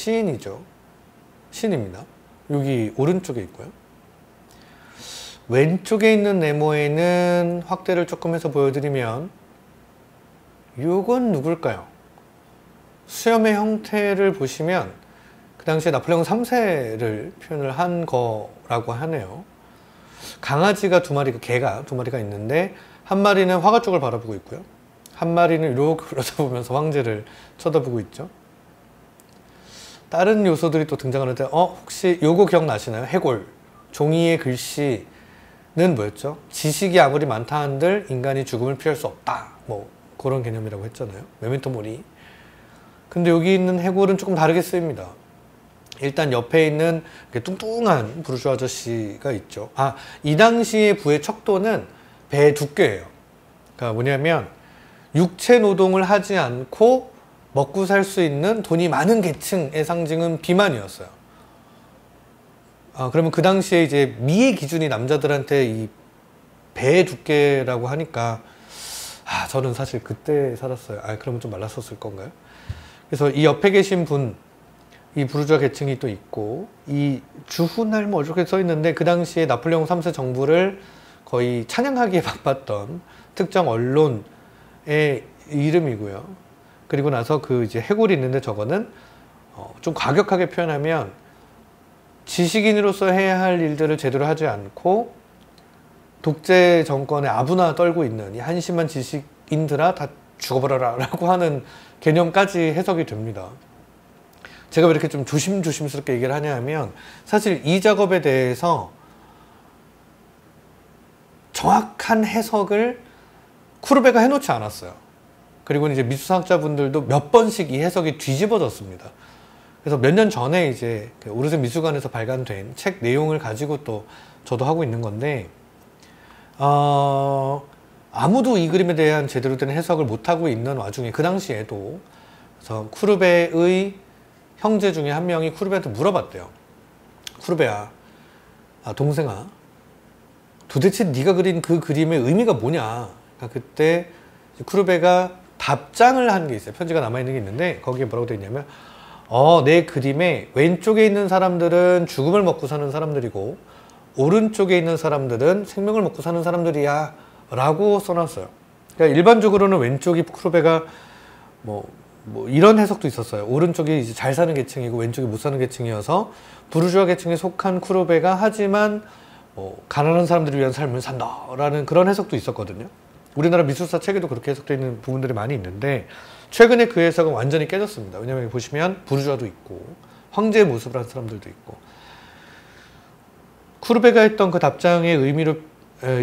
시인입니다. 여기 오른쪽에 있고요. 왼쪽에 있는 네모에는 확대를 조금 해서 보여드리면 이건 누굴까요? 수염의 형태를 보시면 그 당시에 나폴레옹 3세를 표현을 한 거라고 하네요. 강아지가 개가 두 마리가 있는데 한 마리는 화가 쪽을 바라보고 있고요. 한 마리는 이렇게 올려다보면서 황제를 쳐다보고 있죠. 다른 요소들이 또 등장하는데 혹시 요거 기억나시나요? 해골. 종이의 글씨는 뭐였죠? 지식이 아무리 많다 한들 인간이 죽음을 피할 수 없다. 그런 개념이라고 했잖아요. 메멘토 모리. 근데 여기 있는 해골은 조금 다르게 쓰입니다. 일단 옆에 있는 뚱뚱한 부르주 아저씨가 있죠. 이 당시의 부의 척도는 배 두께예요. 그러니까 뭐냐면 육체 노동을 하지 않고 먹고 살 수 있는 돈이 많은 계층의 상징은 비만이었어요. 그러면 그 당시에 이제 미의 기준이 남자들한테 이 배의 두께라고 하니까 저는 사실 그때 살았어요. 그러면 좀 말랐었을 건가요? 그래서 이 옆에 계신 분, 이 부르주아 계층이 또 있고 이 주훈할 이렇게 써 있는데 그 당시에 나폴레옹 3세 정부를 거의 찬양하기에 바빴던 특정 언론의 이름이고요. 그리고 나서 이제 해골이 있는데 저거는 좀 과격하게 표현하면 지식인으로서 해야 할 일들을 제대로 하지 않고 독재 정권의 아부나 떨고 있는 이 한심한 지식인들아 다 죽어버려라 라고 하는 개념까지 해석이 됩니다. 제가 왜 이렇게 좀 조심스럽게 얘기를 하냐 하면 사실 이 작업에 대해서 정확한 해석을 쿠르베가 해놓지 않았어요. 그리고 이제 미술사학자분들도 몇 번씩 이 해석이 뒤집어졌습니다. 그래서 몇 년 전에 이제 오르세 미술관에서 발간된 책 내용을 가지고 또 저도 하고 있는 건데 아무도 이 그림에 대한 제대로 된 해석을 못하고 있는 와중에 그 당시에도 그래서 쿠르베의 형제 중에 한 명이 쿠르베한테 물어봤대요. 쿠르베야, 동생아, 도대체 네가 그린 그 그림의 의미가 뭐냐? 그러니까 그때 쿠르베가 답장을 한 게 있어요. 편지가 남아있는 게 있는데 거기에 뭐라고 되어 있냐면 내 그림에 왼쪽에 있는 사람들은 죽음을 먹고 사는 사람들이고 오른쪽에 있는 사람들은 생명을 먹고 사는 사람들이야 라고 써놨어요. 그러니까 일반적으로는 왼쪽이 쿠르베가 뭐 이런 해석도 있었어요. 오른쪽이 이제 잘 사는 계층이고 왼쪽이 못 사는 계층이어서 부르주아 계층에 속한 쿠르베가 하지만 가난한 사람들을 위한 삶을 산다라는 그런 해석도 있었거든요. 우리나라 미술사 책에도 그렇게 해석되어 있는 부분들이 많이 있는데 최근에 그 해석은 완전히 깨졌습니다. 왜냐하면 여기 보시면 부르주아도 있고 황제의 모습을 한 사람들도 있고 쿠르베가 했던 그 답장의 의미로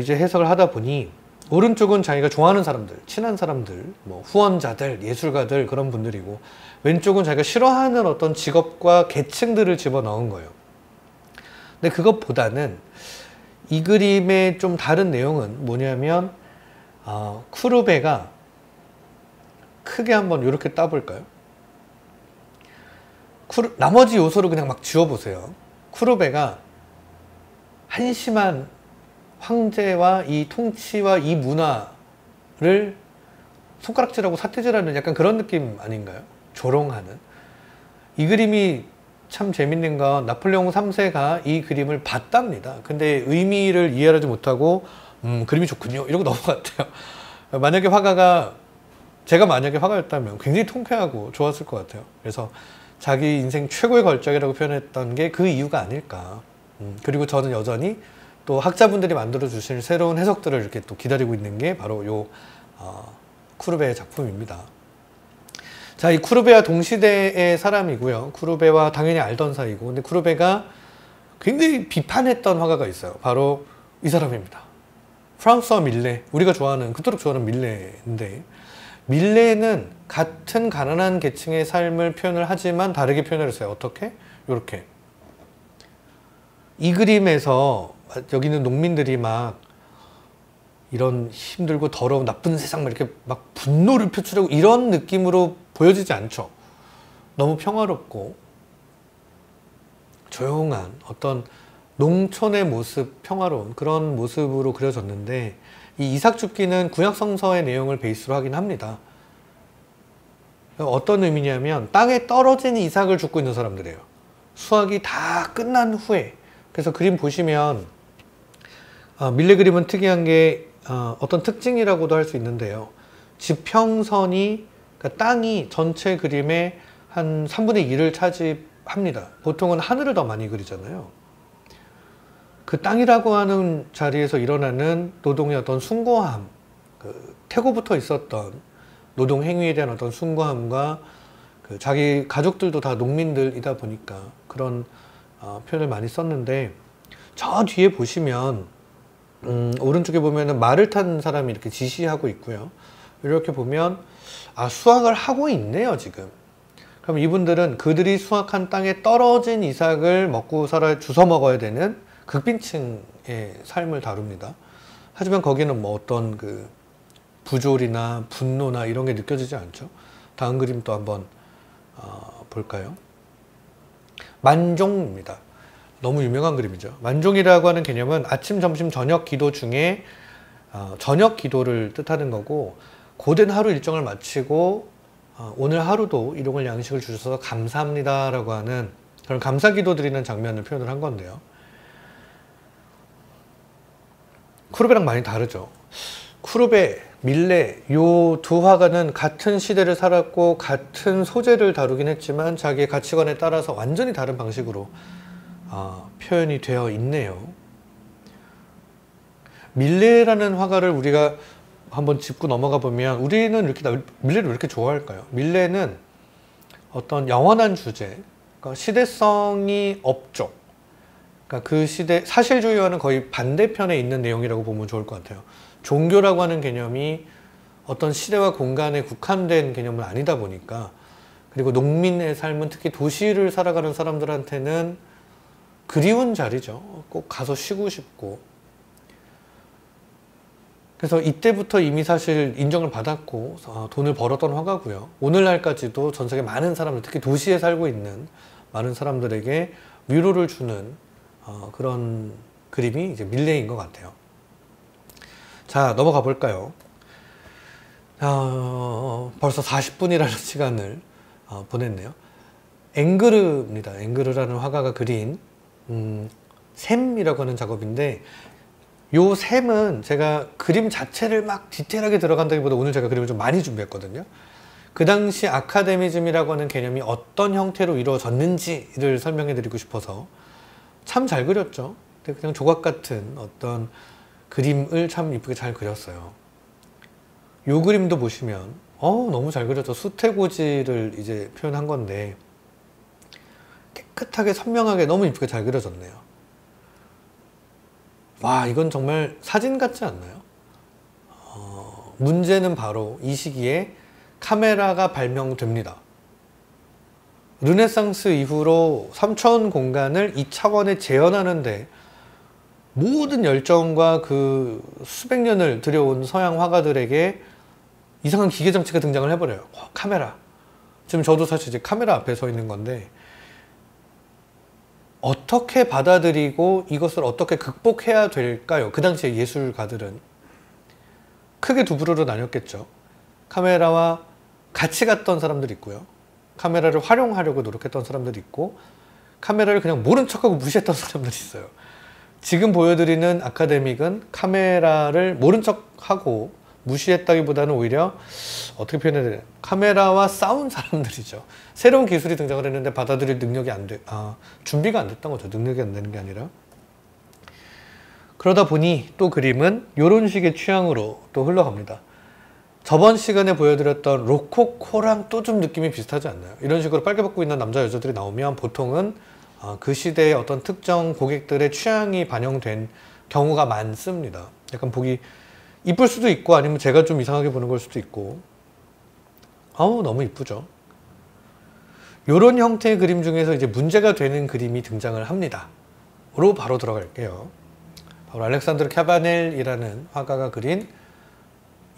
이제 해석을 하다 보니 오른쪽은 자기가 좋아하는 사람들, 친한 사람들, 뭐 후원자들, 예술가들 그런 분들이고 왼쪽은 자기가 싫어하는 어떤 직업과 계층들을 집어넣은 거예요. 근데 그것보다는 이 그림의 좀 다른 내용은 뭐냐면 쿠르베가 크게 한번 이렇게 따볼까요? 나머지 요소를 그냥 막 지워보세요. 쿠르베가 한심한 황제와 이 통치와 이 문화를 손가락질하고 사태질하는 약간 그런 느낌 아닌가요? 조롱하는. 이 그림이 참 재밌는 건 나폴레옹 3세가 이 그림을 봤답니다. 근데 의미를 이해하지 못하고 그림이 좋군요 이러고 넘어갔대요. 만약에 제가 만약에 화가였다면 굉장히 통쾌하고 좋았을 것 같아요. 그래서 자기 인생 최고의 걸작이라고 표현했던 게 그 이유가 아닐까. 그리고 저는 여전히 또 학자분들이 만들어 주실 새로운 해석들을 이렇게 또 기다리고 있는 게 바로 요 쿠르베의 작품입니다. 자, 이 쿠르베와 동시대의 사람이고요. 쿠르베와 당연히 알던 사이고, 근데 쿠르베가 굉장히 비판했던 화가가 있어요. 바로 이 사람입니다. 프랑스와 밀레. 우리가 그토록 좋아하는 밀레인데, 밀레는 같은 가난한 계층의 삶을 표현을 하지만 다르게 표현을 했어요. 어떻게? 이렇게. 이 그림에서 여기 있는 농민들이 막 이런 힘들고 더러운 나쁜 세상 막 이렇게 막 분노를 표출하고 이런 느낌으로 보여지지 않죠. 너무 평화롭고 조용한 어떤 농촌의 모습, 평화로운 그런 모습으로 그려졌는데 이 이삭 죽기는 구약 성서의 내용을 베이스로 하긴 합니다. 어떤 의미냐면 땅에 떨어진 이삭을 줍고 있는 사람들이에요. 수확이 다 끝난 후에. 그래서 그림 보시면 밀레 그림은 특이한 게 어떤 특징이라고도 할 수 있는데요. 지평선이 그러니까 땅이 전체 그림의 한 3분의 1을 차지합니다. 보통은 하늘을 더 많이 그리잖아요. 그 땅이라고 하는 자리에서 일어나는 노동의 어떤 숭고함, 태고부터 있었던 노동 행위에 대한 어떤 숭고함과 자기 가족들도 다 농민들이다 보니까 그런 표현을 많이 썼는데 저 뒤에 보시면 오른쪽에 보면은 말을 탄 사람이 이렇게 지시하고 있고요. 이렇게 보면 수확을 하고 있네요 지금. 그럼 이분들은 그들이 수확한 땅에 떨어진 이삭을 먹고 주워 먹어야 되는 극빈층의 삶을 다룹니다. 하지만 거기는 뭐 어떤 부조리나 분노나 이런 게 느껴지지 않죠. 다음 그림 또 한번 볼까요? 만종입니다. 너무 유명한 그림이죠. 만종이라고 하는 개념은 아침, 점심, 저녁 기도 중에 저녁 기도를 뜻하는 거고, 고된 하루 일정을 마치고 오늘 하루도 일용할 양식을 주셔서 감사합니다 라고 하는 그런 감사 기도 드리는 장면을 표현을 한 건데요. 쿠르베랑 많이 다르죠. 쿠르베, 밀레 요 두 화가는 같은 시대를 살았고 같은 소재를 다루긴 했지만 자기의 가치관에 따라서 완전히 다른 방식으로 표현이 되어 있네요. 밀레라는 화가를 우리가 한번 짚고 넘어가 보면 우리는 밀레를 왜 이렇게 좋아할까요? 밀레는 어떤 영원한 주제, 그러니까 시대성이 없죠. 그러니까 그 시대, 사실주의와는 거의 반대편에 있는 내용이라고 보면 좋을 것 같아요. 종교라고 하는 개념이 어떤 시대와 공간에 국한된 개념은 아니다 보니까, 그리고 농민의 삶은 특히 도시를 살아가는 사람들한테는 그리운 자리죠. 꼭 가서 쉬고 싶고. 그래서 이때부터 이미 사실 인정을 받았고 돈을 벌었던 화가고요. 오늘날까지도 전 세계 많은 사람들, 특히 도시에 살고 있는 많은 사람들에게 위로를 주는 그런 그림이 이제 밀레인 것 같아요. 자, 넘어가 볼까요? 벌써 40분이라는 시간을 보냈네요. 앵그르입니다. 앵그르라는 화가가 그린 샘이라고 하는 작업인데, 요 샘은 제가 그림 자체를 막 디테일하게 들어간다기보다 오늘 제가 그림을 좀 많이 준비했거든요. 그 당시 아카데미즘이라고 하는 개념이 어떤 형태로 이루어졌는지를 설명해 드리고 싶어서 참 잘 그렸죠. 그냥 조각 같은 어떤 그림을 참 이쁘게 잘 그렸어요. 요 그림도 보시면 너무 잘 그렸죠. 수태고지를 이제 표현한 건데 깨끗하게 선명하게 너무 이쁘게 잘 그려졌네요. 와, 이건 정말 사진 같지 않나요? 문제는 바로 이 시기에 카메라가 발명됩니다. 르네상스 이후로 3차원 공간을 2차원에 재현하는데 모든 열정과 그 수백 년을 들여온 서양 화가들에게 이상한 기계장치가 등장을 해버려요. 카메라. 지금 저도 사실 이제 카메라 앞에 서 있는 건데 어떻게 받아들이고 이것을 어떻게 극복해야 될까요? 그 당시에 예술가들은 크게 두 부류로 나뉘었겠죠. 카메라와 같이 갔던 사람들이 있고요. 카메라를 활용하려고 노력했던 사람들이 있고 카메라를 그냥 모른 척하고 무시했던 사람들이 있어요. 지금 보여드리는 아카데믹은 카메라를 모른 척하고 무시했다기보다는 오히려 어떻게 표현해야 되나, 카메라와 싸운 사람들이죠. 새로운 기술이 등장을 했는데 받아들일 능력이 준비가 안 됐던 거죠. 능력이 안 되는 게 아니라. 그러다 보니 또 그림은 이런 식의 취향으로 또 흘러갑니다. 저번 시간에 보여드렸던 로코코랑 또 좀 느낌이 비슷하지 않나요? 이런 식으로 빨개 벗고 있는 남자 여자들이 나오면 보통은 그 시대의 어떤 특정 고객들의 취향이 반영된 경우가 많습니다. 약간 보기 이쁠 수도 있고 아니면 제가 좀 이상하게 보는 걸 수도 있고. 너무 이쁘죠. 이런 형태의 그림 중에서 이제 문제가 되는 그림이 등장을 합니다. 로 바로 들어갈게요. 바로 알렉산드르 카바넬이라는 화가가 그린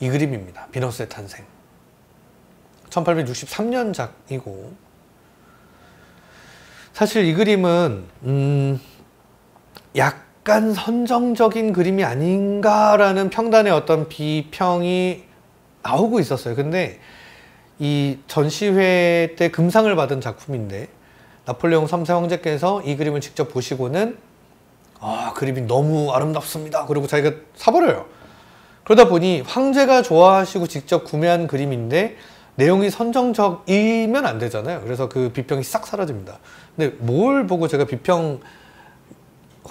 이 그림입니다. 비너스의 탄생. 1863년작이고 사실 이 그림은 약간 선정적인 그림이 아닌가라는 평단의 어떤 비평이 나오고 있었어요. 근데 이 전시회 때 금상을 받은 작품인데 나폴레옹 3세 황제께서 이 그림을 직접 보시고는 그림이 너무 아름답습니다. 그리고 자기가 사버려요. 그러다 보니 황제가 좋아하시고 직접 구매한 그림인데 내용이 선정적이면 안 되잖아요. 그래서 그 비평이 싹 사라집니다. 근데 뭘 보고 제가 비평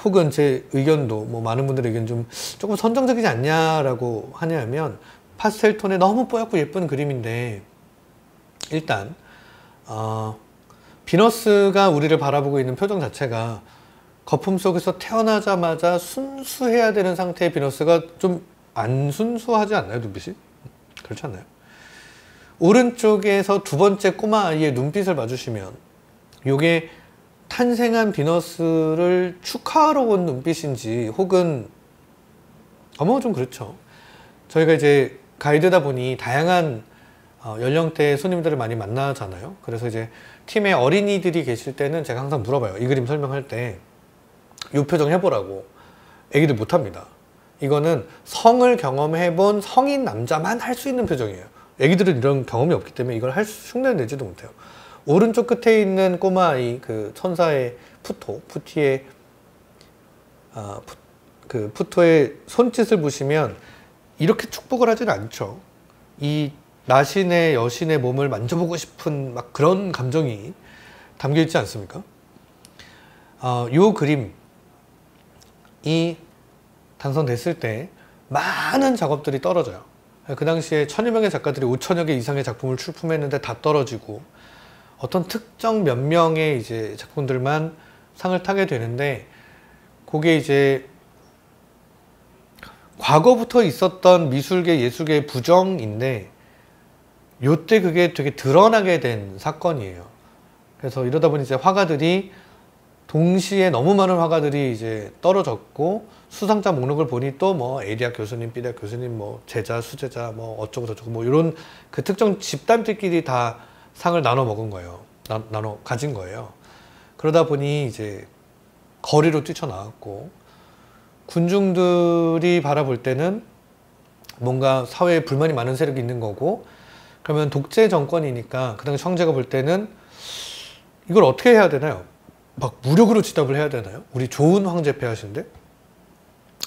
혹은 제 의견도 많은 분들의 의견 좀 조금 선정적이지 않냐라고 하냐면 파스텔 톤에 너무 뽀얗고 예쁜 그림인데 일단 비너스가 우리를 바라보고 있는 표정 자체가 거품 속에서 태어나자마자 순수해야 되는 상태의 비너스가 좀 안 순수하지 않나요? 눈빛이? 그렇지 않나요? 오른쪽에서 두 번째 꼬마 아이의 눈빛을 봐주시면 이게 탄생한 비너스를 축하하러 온 눈빛인지 혹은 좀 그렇죠. 저희가 이제 가이드다 보니 다양한 연령대의 손님들을 많이 만나잖아요. 그래서 이제 팀에 어린이들이 계실 때는 제가 항상 물어봐요. 이 그림 설명할 때 이 표정 해보라고. 애기들 못합니다. 이거는 성을 경험해본 성인 남자만 할 수 있는 표정이에요. 애기들은 이런 경험이 없기 때문에 이걸 흉내를 내지도 못해요. 오른쪽 끝에 있는 꼬마아이 그 천사의 푸티의 그 푸토의 손짓을 보시면 이렇게 축복을 하지는 않죠. 이 나신의 여신의 몸을 만져보고 싶은 막 그런 감정이 담겨 있지 않습니까? 요 그림이 당선됐을 때 많은 작업들이 떨어져요. 그 당시에 1000여 명의 작가들이 5000여 개 이상의 작품을 출품했는데 다 떨어지고 어떤 특정 몇 명의 이제 작품들만 상을 타게 되는데 그게 이제 과거부터 있었던 미술계, 예술계의 부정인데 요때 그게 되게 드러나게 된 사건이에요. 그래서 이러다 보니 이제 화가들이 동시에 너무 많은 화가들이 이제 떨어졌고 수상자 목록을 보니 또 A대학 교수님, B대학 교수님, 제자, 수제자, 어쩌고 저쩌고 이런 그 특정 집단들끼리 다 상을 나눠 먹은 거예요. 나눠 가진 거예요. 그러다 보니 이제 거리로 뛰쳐나왔고 군중들이 바라볼 때는 뭔가 사회에 불만이 많은 세력이 있는 거고 그러면 독재 정권이니까 그 당시 황제가 볼 때는 이걸 어떻게 해야 되나요? 막 무력으로 지답을 해야 되나요? 우리 좋은 황제 폐하신데?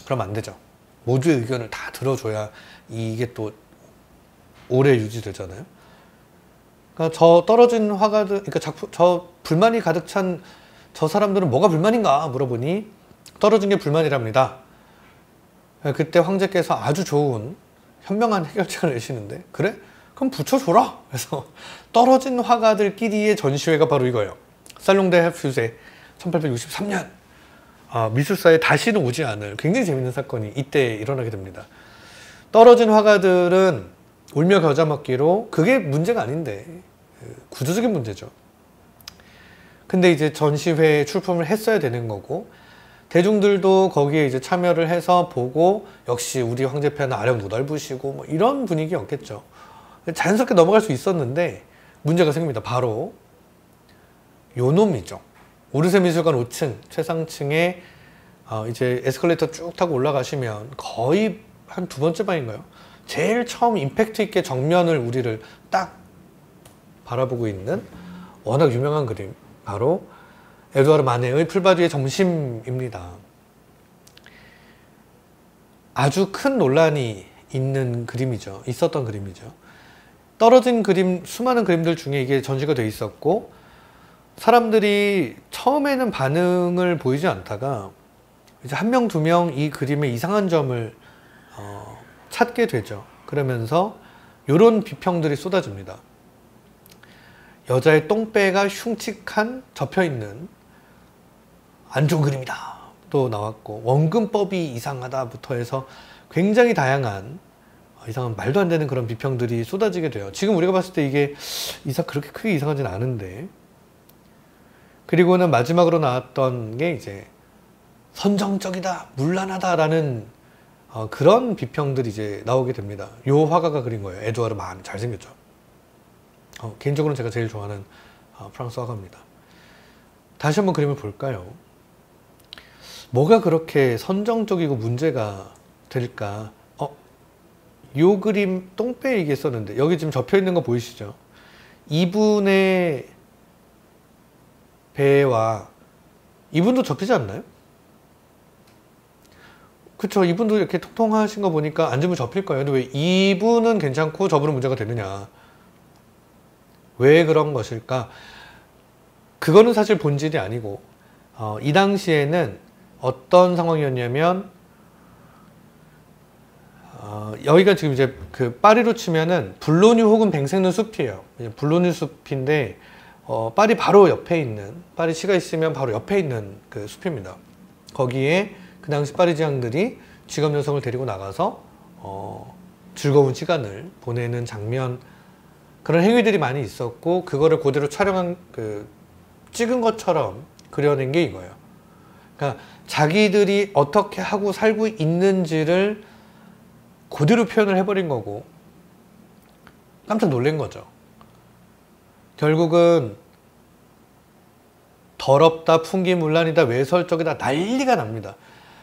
그럼 안 되죠. 모두의 의견을 다 들어줘야 이게 또 오래 유지되잖아요. 그러니까 저 떨어진 화가들, 그러니까 저 불만이 가득 찬 저 사람들은 뭐가 불만인가 물어보니 떨어진 게 불만이랍니다. 그때 황제께서 아주 좋은 현명한 해결책을 내시는데, 그래? 그럼 붙여줘라. 그래서 떨어진 화가들끼리의 전시회가 바로 이거예요. 살롱 데 헤퓨제 1863년. 미술사에 다시는 오지 않을 굉장히 재밌는 사건이 이때 일어나게 됩니다. 떨어진 화가들은 울며 겨자 먹기로, 그게 문제가 아닌데 구조적인 문제죠. 근데 이제 전시회에 출품을 했어야 되는 거고, 대중들도 거기에 이제 참여를 해서 보고, 역시 우리 황제폐하는 아령도 넓으시고 뭐 이런 분위기였겠죠. 자연스럽게 넘어갈 수 있었는데 문제가 생깁니다. 바로 요 놈이죠. 오르세 미술관 5층 최상층에 이제 에스컬레이터 쭉 타고 올라가시면 거의 한 두 번째 방인가요? 제일 처음 임팩트 있게 정면을 우리를 딱 바라보고 있는 워낙 유명한 그림, 바로 에두아르 마네의 풀바디의 점심입니다. 아주 큰 논란이 있었던 그림이죠. 떨어진 그림, 수많은 그림들 중에 이게 전시가 돼 있었고, 사람들이 처음에는 반응을 보이지 않다가 이제 한 명, 두 명 이 그림의 이상한 점을 찾게 되죠. 그러면서 이런 비평들이 쏟아집니다. 여자의 똥배가 흉측한 접혀있는 안 좋은 그림이다 또 나왔고, 원근법이 이상하다부터 해서 굉장히 다양한 이상한 말도 안 되는 그런 비평들이 쏟아지게 돼요. 지금 우리가 봤을 때 이게 그렇게 크게 이상하진 않은데, 그리고는 마지막으로 나왔던 게 이제 선정적이다, 문란하다라는 그런 비평들이 이제 나오게 됩니다. 요 화가가 그린 거예요. 에두아르 만. 잘생겼죠. 개인적으로는 제가 제일 좋아하는 프랑스 화가입니다. 다시 한번 그림을 볼까요? 뭐가 그렇게 선정적이고 문제가 될까? 요 그림 똥배 얘기했었는데, 여기 지금 접혀 있는 거 보이시죠? 이분의 배와 이분도 접히지 않나요? 그쵸, 이분도 이렇게 통통하신 거 보니까 앉으면 접힐 거예요. 근데 왜 이분은 괜찮고 저분은 문제가 되느냐? 왜 그런 것일까? 그거는 사실 본질이 아니고, 이 당시에는 어떤 상황이었냐면, 여기가 지금 이제 그 파리로 치면은 블로뉴 혹은 뱅생르 숲이에요. 블로뉴 숲인데, 파리 바로 옆에 있는, 파리 시가 있으면 바로 옆에 있는 그 숲입니다. 거기에 그 당시 파리지앙들이 직업 여성을 데리고 나가서 즐거운 시간을 보내는 장면, 그런 행위들이 많이 있었고, 그거를 그대로 촬영한 찍은 것처럼 그려낸 게 이거예요. 그러니까 자기들이 어떻게 하고 살고 있는지를 그대로 표현을 해버린 거고, 깜짝 놀란 거죠. 결국은 더럽다, 풍기문란이다, 외설적이다 난리가 납니다.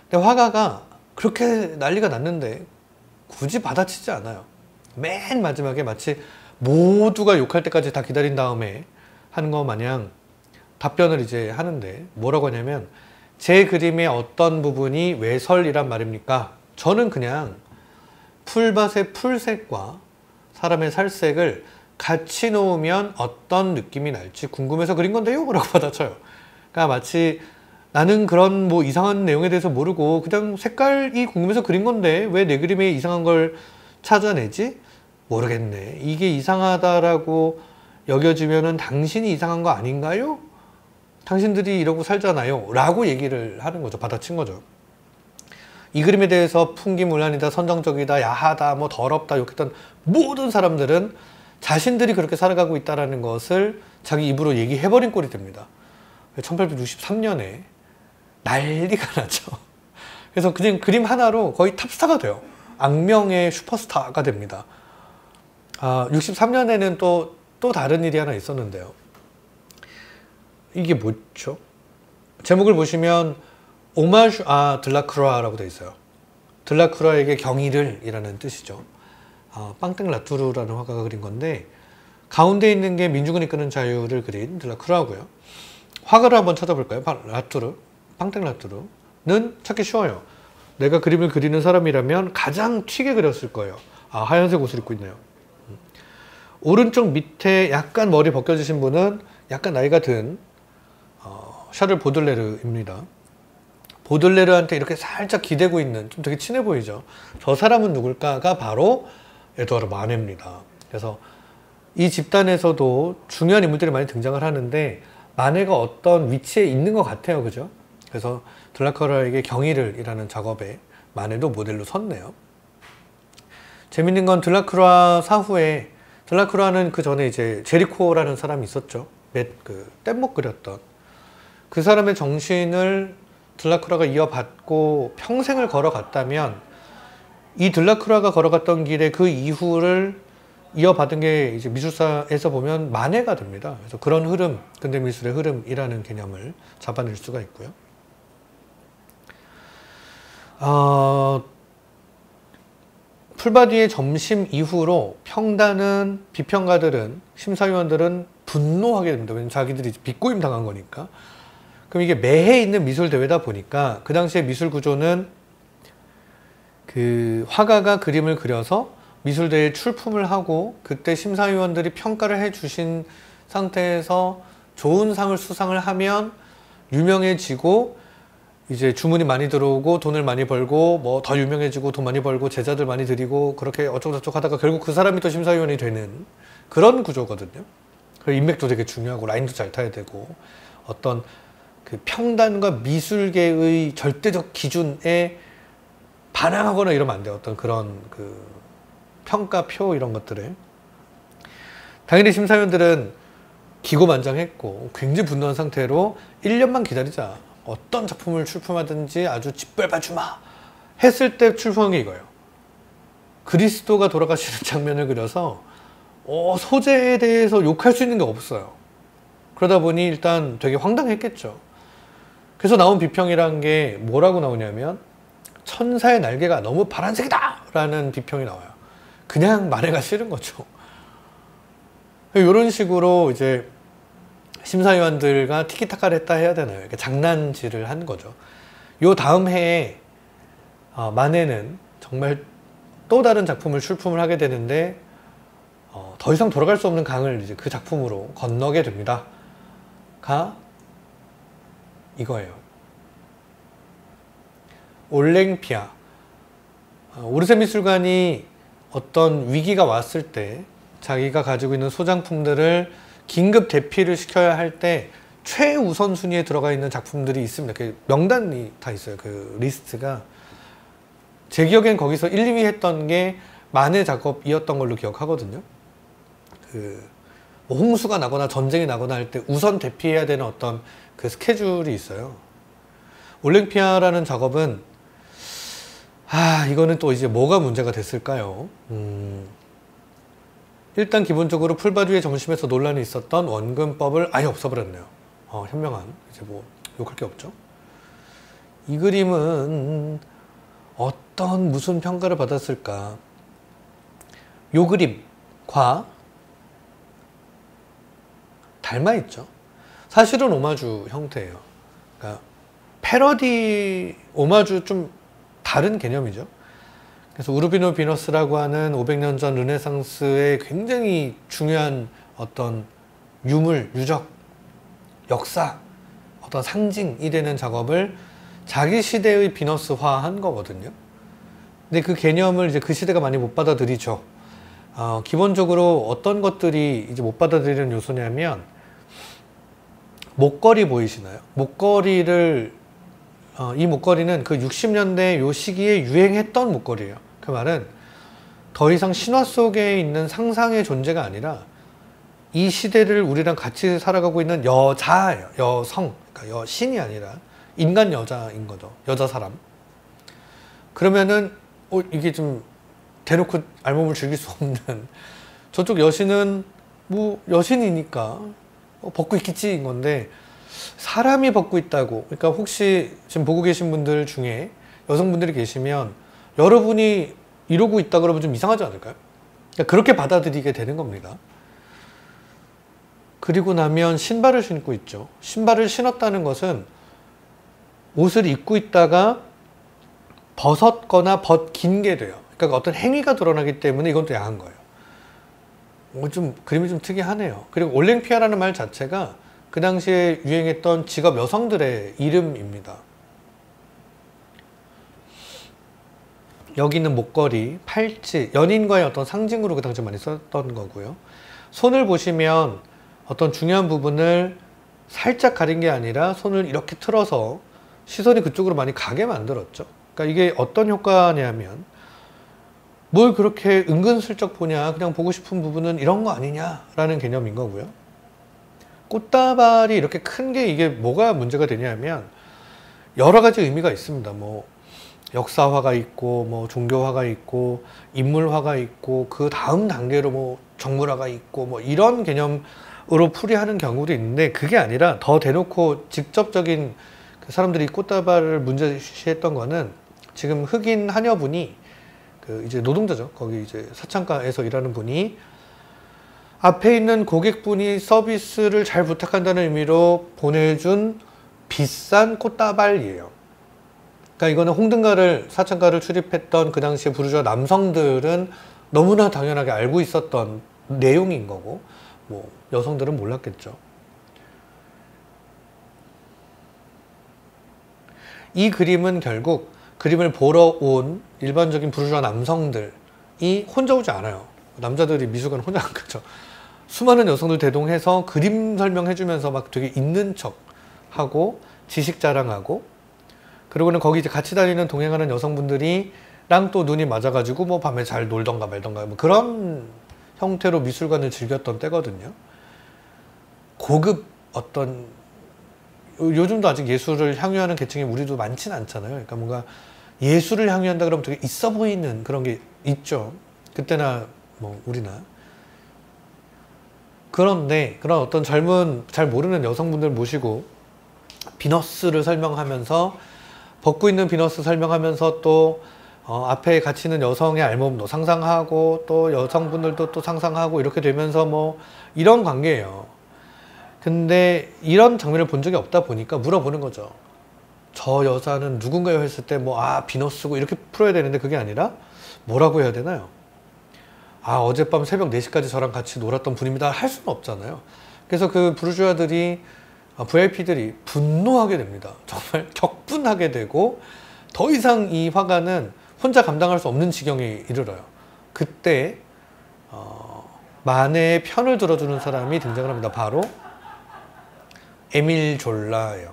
근데 화가가 그렇게 난리가 났는데 굳이 받아치지 않아요. 맨 마지막에 마치 모두가 욕할 때까지 다 기다린 다음에 하는 거 마냥 답변을 이제 하는데, 뭐라고 하냐면, 제 그림의 어떤 부분이 외설이란 말입니까? 저는 그냥 풀밭의 풀색과 사람의 살색을 같이 놓으면 어떤 느낌이 날지 궁금해서 그린 건데요? 라고 받아쳐요. 그러니까 마치 나는 그런 뭐 이상한 내용에 대해서 모르고 그냥 색깔이 궁금해서 그린 건데 왜 내 그림에 이상한 걸 찾아내지? 모르겠네. 이게 이상하다라고 여겨지면은 당신이 이상한 거 아닌가요? 당신들이 이러고 살잖아요. 라고 얘기를 하는 거죠. 받아친 거죠. 이 그림에 대해서 풍기문란이다, 선정적이다, 야하다, 뭐 더럽다 욕했던 모든 사람들은 자신들이 그렇게 살아가고 있다는 것을 자기 입으로 얘기해버린 꼴이 됩니다. 1863년에 난리가 나죠. 그래서 그냥 그림 하나로 거의 탑스타가 돼요. 악명의 슈퍼스타가 됩니다. 63년에는 또 다른 일이 하나 있었는데요. 이게 뭐죠? 제목을 보시면 오마주 들라크루아라고 되어 있어요. 들라크루아에게 경의를 이라는 뜻이죠. 빵땡 라투르라는 화가가 그린 건데, 가운데 있는 게 민중을 이끄는 자유를 그린 들라크루아고요. 화가를 한번 찾아볼까요? 라투르, 빵땡 라투르는 찾기 쉬워요. 내가 그림을 그리는 사람이라면 가장 튀게 그렸을 거예요. 하얀색 옷을 입고 있네요. 오른쪽 밑에 약간 머리 벗겨지신 분은 약간 나이가 든 샤를 보들레르입니다. 보들레르한테 이렇게 살짝 기대고 있는, 좀 되게 친해 보이죠. 저 사람은 누굴까가 바로 에드와르 마네입니다. 그래서 이 집단에서도 중요한 인물들이 많이 등장을 하는데 마네가 어떤 위치에 있는 것 같아요. 그죠? 그래서 드라큘라에게 경의를 이라는 작업에 마네도 모델로 섰네요. 재밌는 건 드라큘라 사후에, 드라큘라는 그 전에 이제 제리코라는 사람이 있었죠. 뗏목 그렸던 그 사람의 정신을 드라큘라가 이어받고 평생을 걸어갔다면, 이 드라큘라가 걸어갔던 길에 그 이후를 이어받은 게 이제 미술사에서 보면 마네가 됩니다. 그래서 그런 흐름, 근대미술의 흐름이라는 개념을 잡아낼 수가 있고요. 풀바디의 점심 이후로 평단은, 비평가들은, 심사위원들은 분노하게 됩니다. 왜냐면 자기들이 빗고임 당한 거니까. 그럼 이게 매해 있는 미술 대회다 보니까 그 당시에 미술 구조는 그 화가가 그림을 그려서 미술대회에 출품을 하고 그때 심사위원들이 평가를 해 주신 상태에서 좋은 상을 수상을 하면 유명해지고 이제 주문이 많이 들어오고 돈을 많이 벌고 뭐 더 유명해지고 돈 많이 벌고 제자들 많이 들이고 그렇게 어쩌고저쩌고 하다가 결국 그 사람이 또 심사위원이 되는 그런 구조거든요. 그리고 인맥도 되게 중요하고 라인도 잘 타야 되고 어떤 그 평단과 미술계의 절대적 기준에 반항하거나 이러면 안 돼요. 어떤 그런 그 평가표 이런 것들을. 당연히 심사위원들은 기고만장했고 굉장히 분노한 상태로 1년만 기다리자, 어떤 작품을 출품하든지 아주 짓밟아주마 했을 때 출품한 게 이거예요. 그리스도가 돌아가시는 장면을 그려서 소재에 대해서 욕할 수 있는 게 없어요. 그러다 보니 일단 되게 황당했겠죠. 그래서 나온 비평이란 게 뭐라고 나오냐면 천사의 날개가 너무 파란색이다 라는 비평이 나와요. 그냥 마네가 싫은 거죠. 이런 식으로 이제 심사위원들과 티키타카를 했다 해야 되나요? 이렇게 장난질을 한 거죠. 요 다음 해에 마네는 정말 또 다른 작품을 출품을 하게 되는데 더 이상 돌아갈 수 없는 강을 이제 그 작품으로 건너게 됩니다. 가 이거예요. 올랭피아. 오르세 미술관이 어떤 위기가 왔을 때 자기가 가지고 있는 소장품들을 긴급 대피를 시켜야 할 때 최우선 순위에 들어가 있는 작품들이 있습니다. 그 명단이 다 있어요. 그 리스트가. 제 기억엔 거기서 1, 2위 했던 게 마네 작업이었던 걸로 기억하거든요. 뭐 홍수가 나거나 전쟁이 나거나 할 때 우선 대피해야 되는 어떤 그 스케줄이 있어요. 올랭피아라는 작업은 이거는 또 이제 뭐가 문제가 됐을까요? 일단 기본적으로 풀바디의 점심에서 논란이 있었던 원근법을 아예 없애버렸네요. 현명한, 이제 뭐 욕할 게 없죠. 이 그림은 무슨 평가를 받았을까? 요 그림과 닮아있죠. 사실은 오마주 형태예요. 그러니까 패러디, 오마주 좀 다른 개념이죠. 그래서 우르비노 비너스라고 하는 500년 전 르네상스의 굉장히 중요한 어떤 유물, 유적, 역사, 어떤 상징이 되는 작업을 자기 시대의 비너스화한 거거든요. 근데 그 개념을 이제 그 시대가 많이 못 받아들이죠. 기본적으로 어떤 것들이 이제 못 받아들이는 요소냐면 목걸이 보이시나요? 목걸이를 이 목걸이는 그 60년대 요 시기에 유행했던 목걸이에요. 그 말은 더 이상 신화 속에 있는 상상의 존재가 아니라 이 시대를 우리랑 같이 살아가고 있는 여자예요. 여성, 그러니까 여신이 아니라 인간 여자인 거죠. 여자 사람. 그러면은 이게 좀 대놓고 알몸을 즐길 수 없는, 저쪽 여신은 뭐 여신이니까 벗고 있겠지인 건데 사람이 벗고 있다고. 그러니까 혹시 지금 보고 계신 분들 중에 여성분들이 계시면 여러분이 이러고 있다 그러면 좀 이상하지 않을까요? 그러니까 그렇게 받아들이게 되는 겁니다. 그리고 나면 신발을 신고 있죠. 신발을 신었다는 것은 옷을 입고 있다가 벗었거나 벗긴 게 돼요. 그러니까 어떤 행위가 드러나기 때문에 이건 또 야한 거예요. 좀 그림이 좀 특이하네요. 그리고 올랭피아라는 말 자체가 그 당시에 유행했던 직업 여성들의 이름입니다. 여기 있는 목걸이, 팔찌, 연인과의 어떤 상징으로 그 당시에 많이 썼던 거고요. 손을 보시면 어떤 중요한 부분을 살짝 가린 게 아니라 손을 이렇게 틀어서 시선이 그쪽으로 많이 가게 만들었죠. 그러니까 이게 어떤 효과냐면, 뭘 그렇게 은근슬쩍 보냐, 그냥 보고 싶은 부분은 이런 거 아니냐라는 개념인 거고요. 꽃다발이 이렇게 큰 게 이게 뭐가 문제가 되냐면, 여러 가지 의미가 있습니다. 뭐 역사화가 있고, 뭐 종교화가 있고, 인물화가 있고, 그 다음 단계로 뭐 정물화가 있고, 뭐 이런 개념으로 풀이하는 경우도 있는데, 그게 아니라 더 대놓고 직접적인 그 사람들이 꽃다발을 문제시했던 거는, 지금 흑인 하녀분이 그 이제 노동자죠. 거기 이제 사창가에서 일하는 분이 앞에 있는 고객분이 서비스를 잘 부탁한다는 의미로 보내준 비싼 꽃다발이에요. 그러니까 이거는 홍등가를, 사창가를 출입했던 그 당시에 부르주아 남성들은 너무나 당연하게 알고 있었던 내용인 거고, 뭐 여성들은 몰랐겠죠. 이 그림은 결국 그림을 보러 온 일반적인 부르주아 남성들이 혼자 오지 않아요. 남자들이 미술관 혼자 안 가죠. 수많은 여성들 대동해서 그림 설명해주면서 막 되게 있는 척 하고 지식 자랑하고, 그리고는 거기 이제 같이 다니는 동행하는 여성분들이랑 또 눈이 맞아가지고 뭐 밤에 잘 놀던가 말던가 뭐 그런 형태로 미술관을 즐겼던 때거든요. 고급 어떤, 요즘도 아직 예술을 향유하는 계층이 우리도 많진 않잖아요. 그러니까 뭔가 예술을 향유한다 그러면 되게 있어 보이는 그런 게 있죠. 그때나 뭐 우리나. 그런데 그런 어떤 젊은 잘 모르는 여성분들 모시고 비너스를 설명하면서, 벗고 있는 비너스 설명하면서 또 앞에 같이 있는 여성의 알몸도 상상하고 또 여성분들도 또 상상하고 이렇게 되면서 뭐 이런 관계예요. 근데 이런 장면을 본 적이 없다 보니까 물어보는 거죠. 저 여자는 누군가요? 했을 때 뭐 비너스고 이렇게 풀어야 되는데, 그게 아니라 뭐라고 해야 되나요? 어젯밤 새벽 4시까지 저랑 같이 놀았던 분입니다 할 수는 없잖아요. 그래서 그 부르주아들이, VIP들이 분노하게 됩니다. 정말 격분하게 되고, 더 이상 이 화가는 혼자 감당할 수 없는 지경에 이르러요. 그때 마네의 편을 들어주는 사람이 등장을 합니다. 바로 에밀 졸라예요.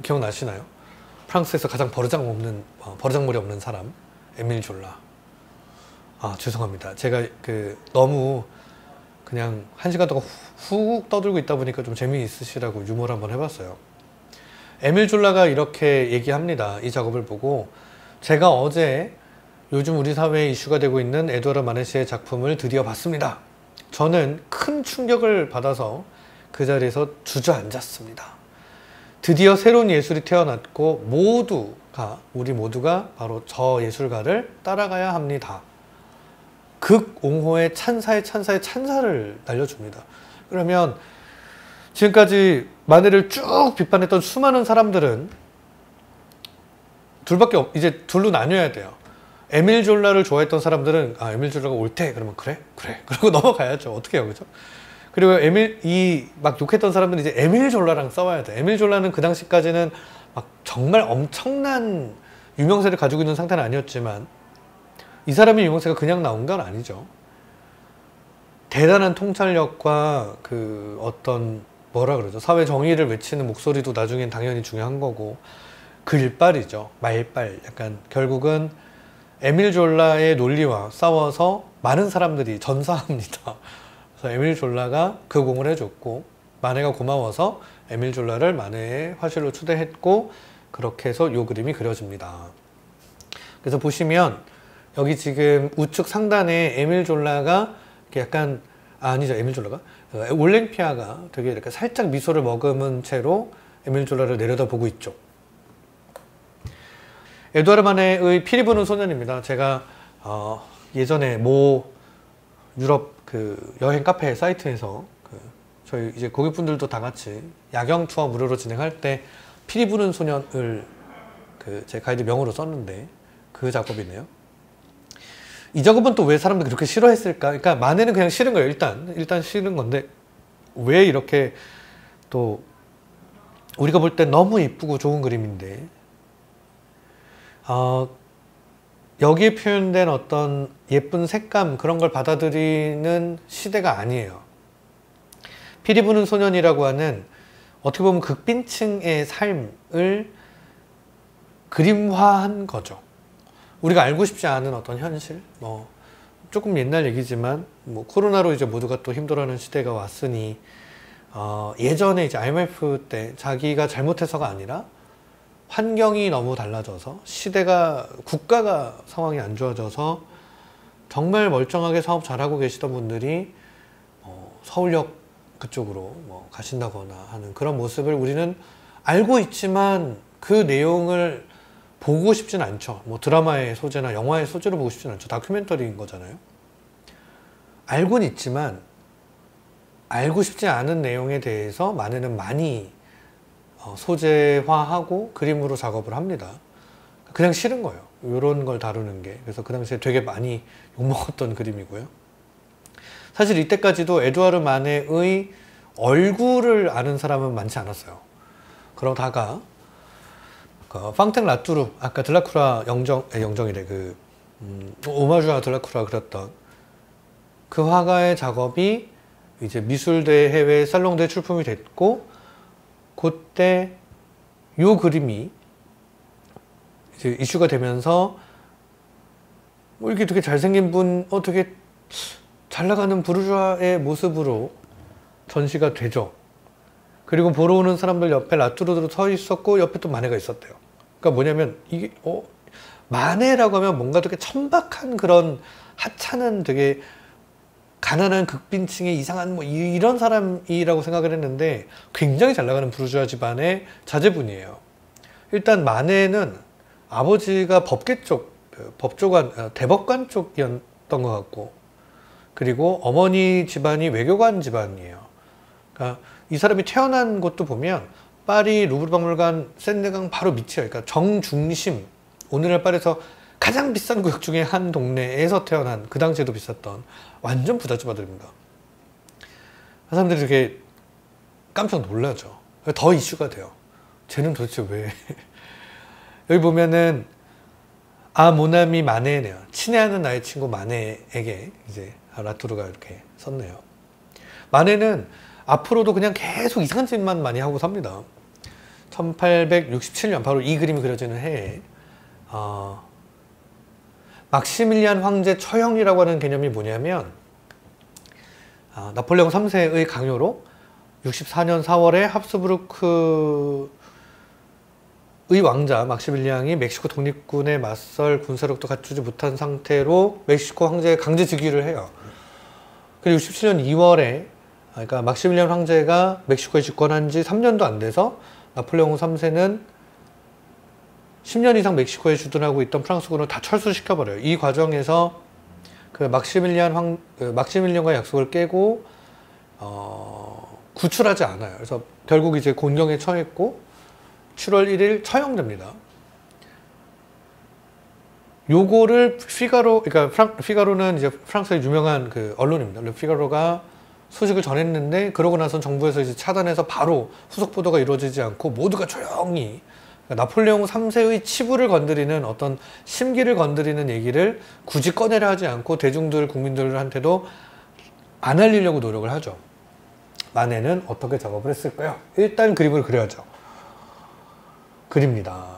기억나시나요? 프랑스에서 가장 버르장머리 없는 사람, 에밀 졸라. 죄송합니다. 제가 너무 그냥 1시간 동안 훅 떠들고 있다 보니까 좀 재미있으시라고 유머를 한번 해봤어요. 에밀 졸라가 이렇게 얘기합니다. 이 작업을 보고, 제가 어제 요즘 우리 사회에 이슈가 되고 있는 에두아르 마네시의 작품을 드디어 봤습니다. 저는 큰 충격을 받아서 그 자리에서 주저앉았습니다. 드디어 새로운 예술이 태어났고 우리 모두가 바로 저 예술가를 따라가야 합니다. 극옹호의 찬사의 찬사를 날려줍니다. 그러면 지금까지 마네를 쭉 비판했던 수많은 사람들은 이제 둘로 나뉘어야 돼요. 에밀 졸라를 좋아했던 사람들은 에밀 졸라가 옳대. 그러면 그래 그러고 넘어가야죠. 어떻게 해요, 그죠? 그리고 막 욕했던 사람들은 이제 에밀 졸라랑 싸워야 돼. 에밀 졸라는 그 당시까지는 막 정말 엄청난 유명세를 가지고 있는 상태는 아니었지만, 이 사람의 유명세가 그냥 나온 건 아니죠. 대단한 통찰력과 그 어떤 사회 정의를 외치는 목소리도 나중엔 당연히 중요한 거고, 글빨이죠. 말빨. 약간 결국은 에밀 졸라의 논리와 싸워서 많은 사람들이 전사합니다. 그래서 에밀 졸라가 그 공을 해줬고, 마네가 고마워서 에밀 졸라를 마네의 화실로 초대했고, 그렇게 해서 요 그림이 그려집니다. 그래서 보시면 여기 지금 우측 상단에 에밀 졸라가 약간, 아니죠, 에밀 졸라가 올랭피아가 되게 이렇게 살짝 미소를 머금은 채로 에밀 졸라를 내려다보고 있죠. 에두아르 마네의 피리 부는 소년입니다. 제가 예전에 유럽 여행 카페 사이트에서 저희 이제 고객분들도 다 같이 야경 투어 무료로 진행할 때 피리 부는 소년을 제 가이드 명으로 썼는데, 그 작업이네요. 이 작업은 또 왜 사람들이 그렇게 싫어했을까? 그러니까 마네는 그냥 싫은 거예요. 일단 싫은 건데 왜 이렇게 또 우리가 볼 때 너무 이쁘고 좋은 그림인데 여기에 표현된 어떤 예쁜 색감 그런 걸 받아들이는 시대가 아니에요. 피리 부는 소년이라고 하는 어떻게 보면 극빈층의 삶을 그림화한 거죠. 우리가 알고 싶지 않은 어떤 현실, 뭐 조금 옛날 얘기지만 뭐 코로나로 이제 모두가 또 힘들어하는 시대가 왔으니 예전에 이제 IMF 때 자기가 잘못해서가 아니라 환경이 너무 달라져서 시대가 국가가 상황이 안 좋아져서 정말 멀쩡하게 사업 잘하고 계시던 분들이 서울역 그쪽으로 뭐 가신다거나 하는 그런 모습을 우리는 알고 있지만 그 내용을 보고 싶진 않죠. 뭐 드라마의 소재나 영화의 소재로 보고 싶진 않죠. 다큐멘터리인 거잖아요. 알고는 있지만 알고 싶지 않은 내용에 대해서 마네는 많이 소재화하고 그림으로 작업을 합니다. 그냥 싫은 거예요. 이런 걸 다루는 게. 그래서 그 당시에 되게 많이 욕먹었던 그림이고요. 사실 이때까지도 에두아르 마네의 얼굴을 아는 사람은 많지 않았어요. 그러다가 팡텐 라뚜르, 아까 드라큘라 영정이래. 오마주아 드라큘라 그렸던 그 화가의 작업이 이제 미술대회에 살롱대에 출품이 됐고, 그때 요 그림이 이제 이슈가 되면서 뭐 이렇게 되게 잘생긴 분, 되게 잘 나가는 부르주아의 모습으로 전시가 되죠. 그리고 보러 오는 사람들 옆에 라뚜르도 서 있었고 옆에 또 마네가 있었대요. 그러니까 뭐냐면 이게 마네라고 하면 뭔가 되게 천박한 그런 하찮은 되게 가난한 극빈층의 이상한 뭐 이런 사람이라고 생각을 했는데 굉장히 잘 나가는 부르주아 집안의 자제분이에요. 일단 마네는 아버지가 법계 쪽, 법조관, 대법관 쪽이었던 것 같고, 그리고 어머니 집안이 외교관 집안이에요. 그러니까 이 사람이 태어난 곳도 보면 파리 루브르 박물관 센데강 바로 밑이에요. 그러니까 정중심, 오늘날 파리에서 가장 비싼 구역 중에 한 동네에서 태어난, 그 당시에도 비쌌던 완전 부잣집 아들입니다. 사람들이 이렇게 깜짝 놀라죠. 더 이슈가 돼요. 쟤는 도대체 왜? 여기 보면은 모나미 마네네요. 친애하는 나의 친구 마네에게 이제 라뚜르가 이렇게 썼네요. 마네는 앞으로도 그냥 계속 이상한 짓만 많이 하고 삽니다. 1867년 바로 이 그림이 그려지는 해에 막시밀리안 황제 처형이라고 하는 개념이 뭐냐면 나폴레옹 3세의 강요로 64년 4월에 합스부르크의 왕자 막시밀리앙이 멕시코 독립군에 맞설 군사력도 갖추지 못한 상태로 멕시코 황제에 강제 즉위를 해요. 그리고 67년 2월에 그러니까 막시밀리안 황제가 멕시코에 집권한 지 3년도 안 돼서 나폴레옹 3세는 10년 이상 멕시코에 주둔하고 있던 프랑스군을 다 철수시켜버려요. 이 과정에서 그 막시밀리안과 약속을 깨고 구출하지 않아요. 그래서 결국 이제 곤경에 처했고 7월 1일 처형됩니다. 요거를 그러니까 피가로는 이제 프랑스의 유명한 그 언론입니다. 피가로가 소식을 전했는데 그러고 나서 정부에서 이제 차단해서 바로 후속 보도가 이루어지지 않고 모두가 조용히, 그러니까 나폴레옹 3세의 치부를 건드리는 어떤 심기를 건드리는 얘기를 굳이 꺼내려 하지 않고 대중들, 국민들한테도 안 알리려고 노력을 하죠. 마네는 어떻게 작업을 했을까요? 일단 그림을 그려야죠. 그립니다.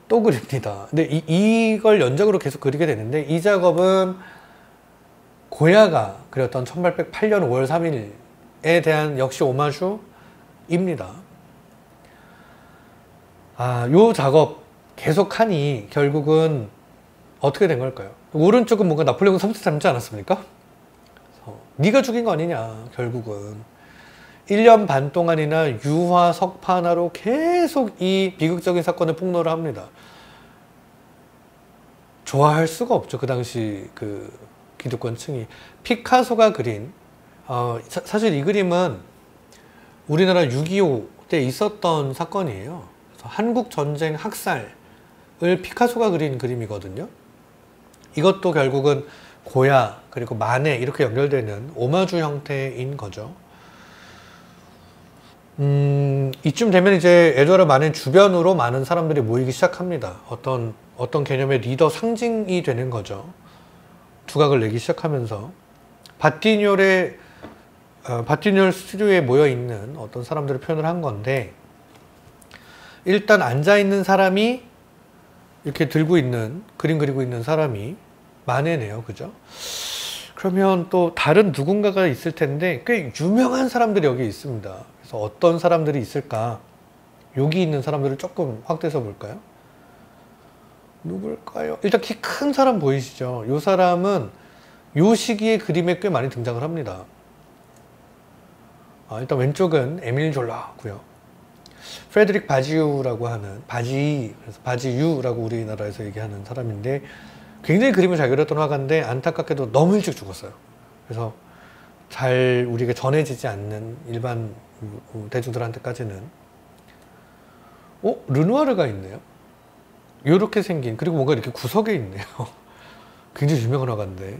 또 그립니다. 근데 이걸 연작으로 계속 그리게 되는데, 이 작업은 고야가 그렸던 1808년 5월 3일에 대한 역시 오마주입니다. 요 작업 계속하니 결국은 어떻게 된 걸까요? 오른쪽은 뭔가 나폴레옹 3세 닮지 않았습니까? 네가 죽인 거 아니냐, 결국은. 1년 반 동안이나 유화 석판화로 계속 이 비극적인 사건을 폭로를 합니다. 좋아할 수가 없죠. 그 당시 그 기득권층이. 피카소가 그린, 사실 이 그림은 우리나라 6.25 때 있었던 사건이에요. 그래서 한국 전쟁 학살을 피카소가 그린 그림이거든요. 이것도 결국은 고야 그리고 만해 이렇게 연결되는 오마주 형태인 거죠. 이쯤 되면 이제 에드와르 만해 주변으로 많은 사람들이 모이기 시작합니다. 어떤 개념의 리더 상징이 되는 거죠. 두각을 내기 시작하면서 바티뉴얼 스튜디오에 모여 있는 어떤 사람들을 표현을 한 건데, 일단 앉아 있는 사람이 이렇게 들고 있는 그림 그리고 있는 사람이 만해네요, 그죠? 그러면 또 다른 누군가가 있을 텐데 꽤 유명한 사람들이 여기 있습니다. 그래서 어떤 사람들이 있을까? 여기 있는 사람들을 조금 확대해서 볼까요? 누굴까요? 일단 키 큰 사람 보이시죠? 이 사람은 이 시기의 그림에 꽤 많이 등장을 합니다. 일단 왼쪽은 에밀 졸라고요. 프레드릭 바지유라고 하는 그래서 바지유라고 우리나라에서 얘기하는 사람인데, 굉장히 그림을 잘 그렸던 화가인데 안타깝게도 너무 일찍 죽었어요. 그래서 잘 우리에게 전해지지 않는 일반 대중들한테까지는. 르누아르가 있네요. 이렇게 생긴, 그리고 뭔가 이렇게 구석에 있네요. 굉장히 유명한 화가인데.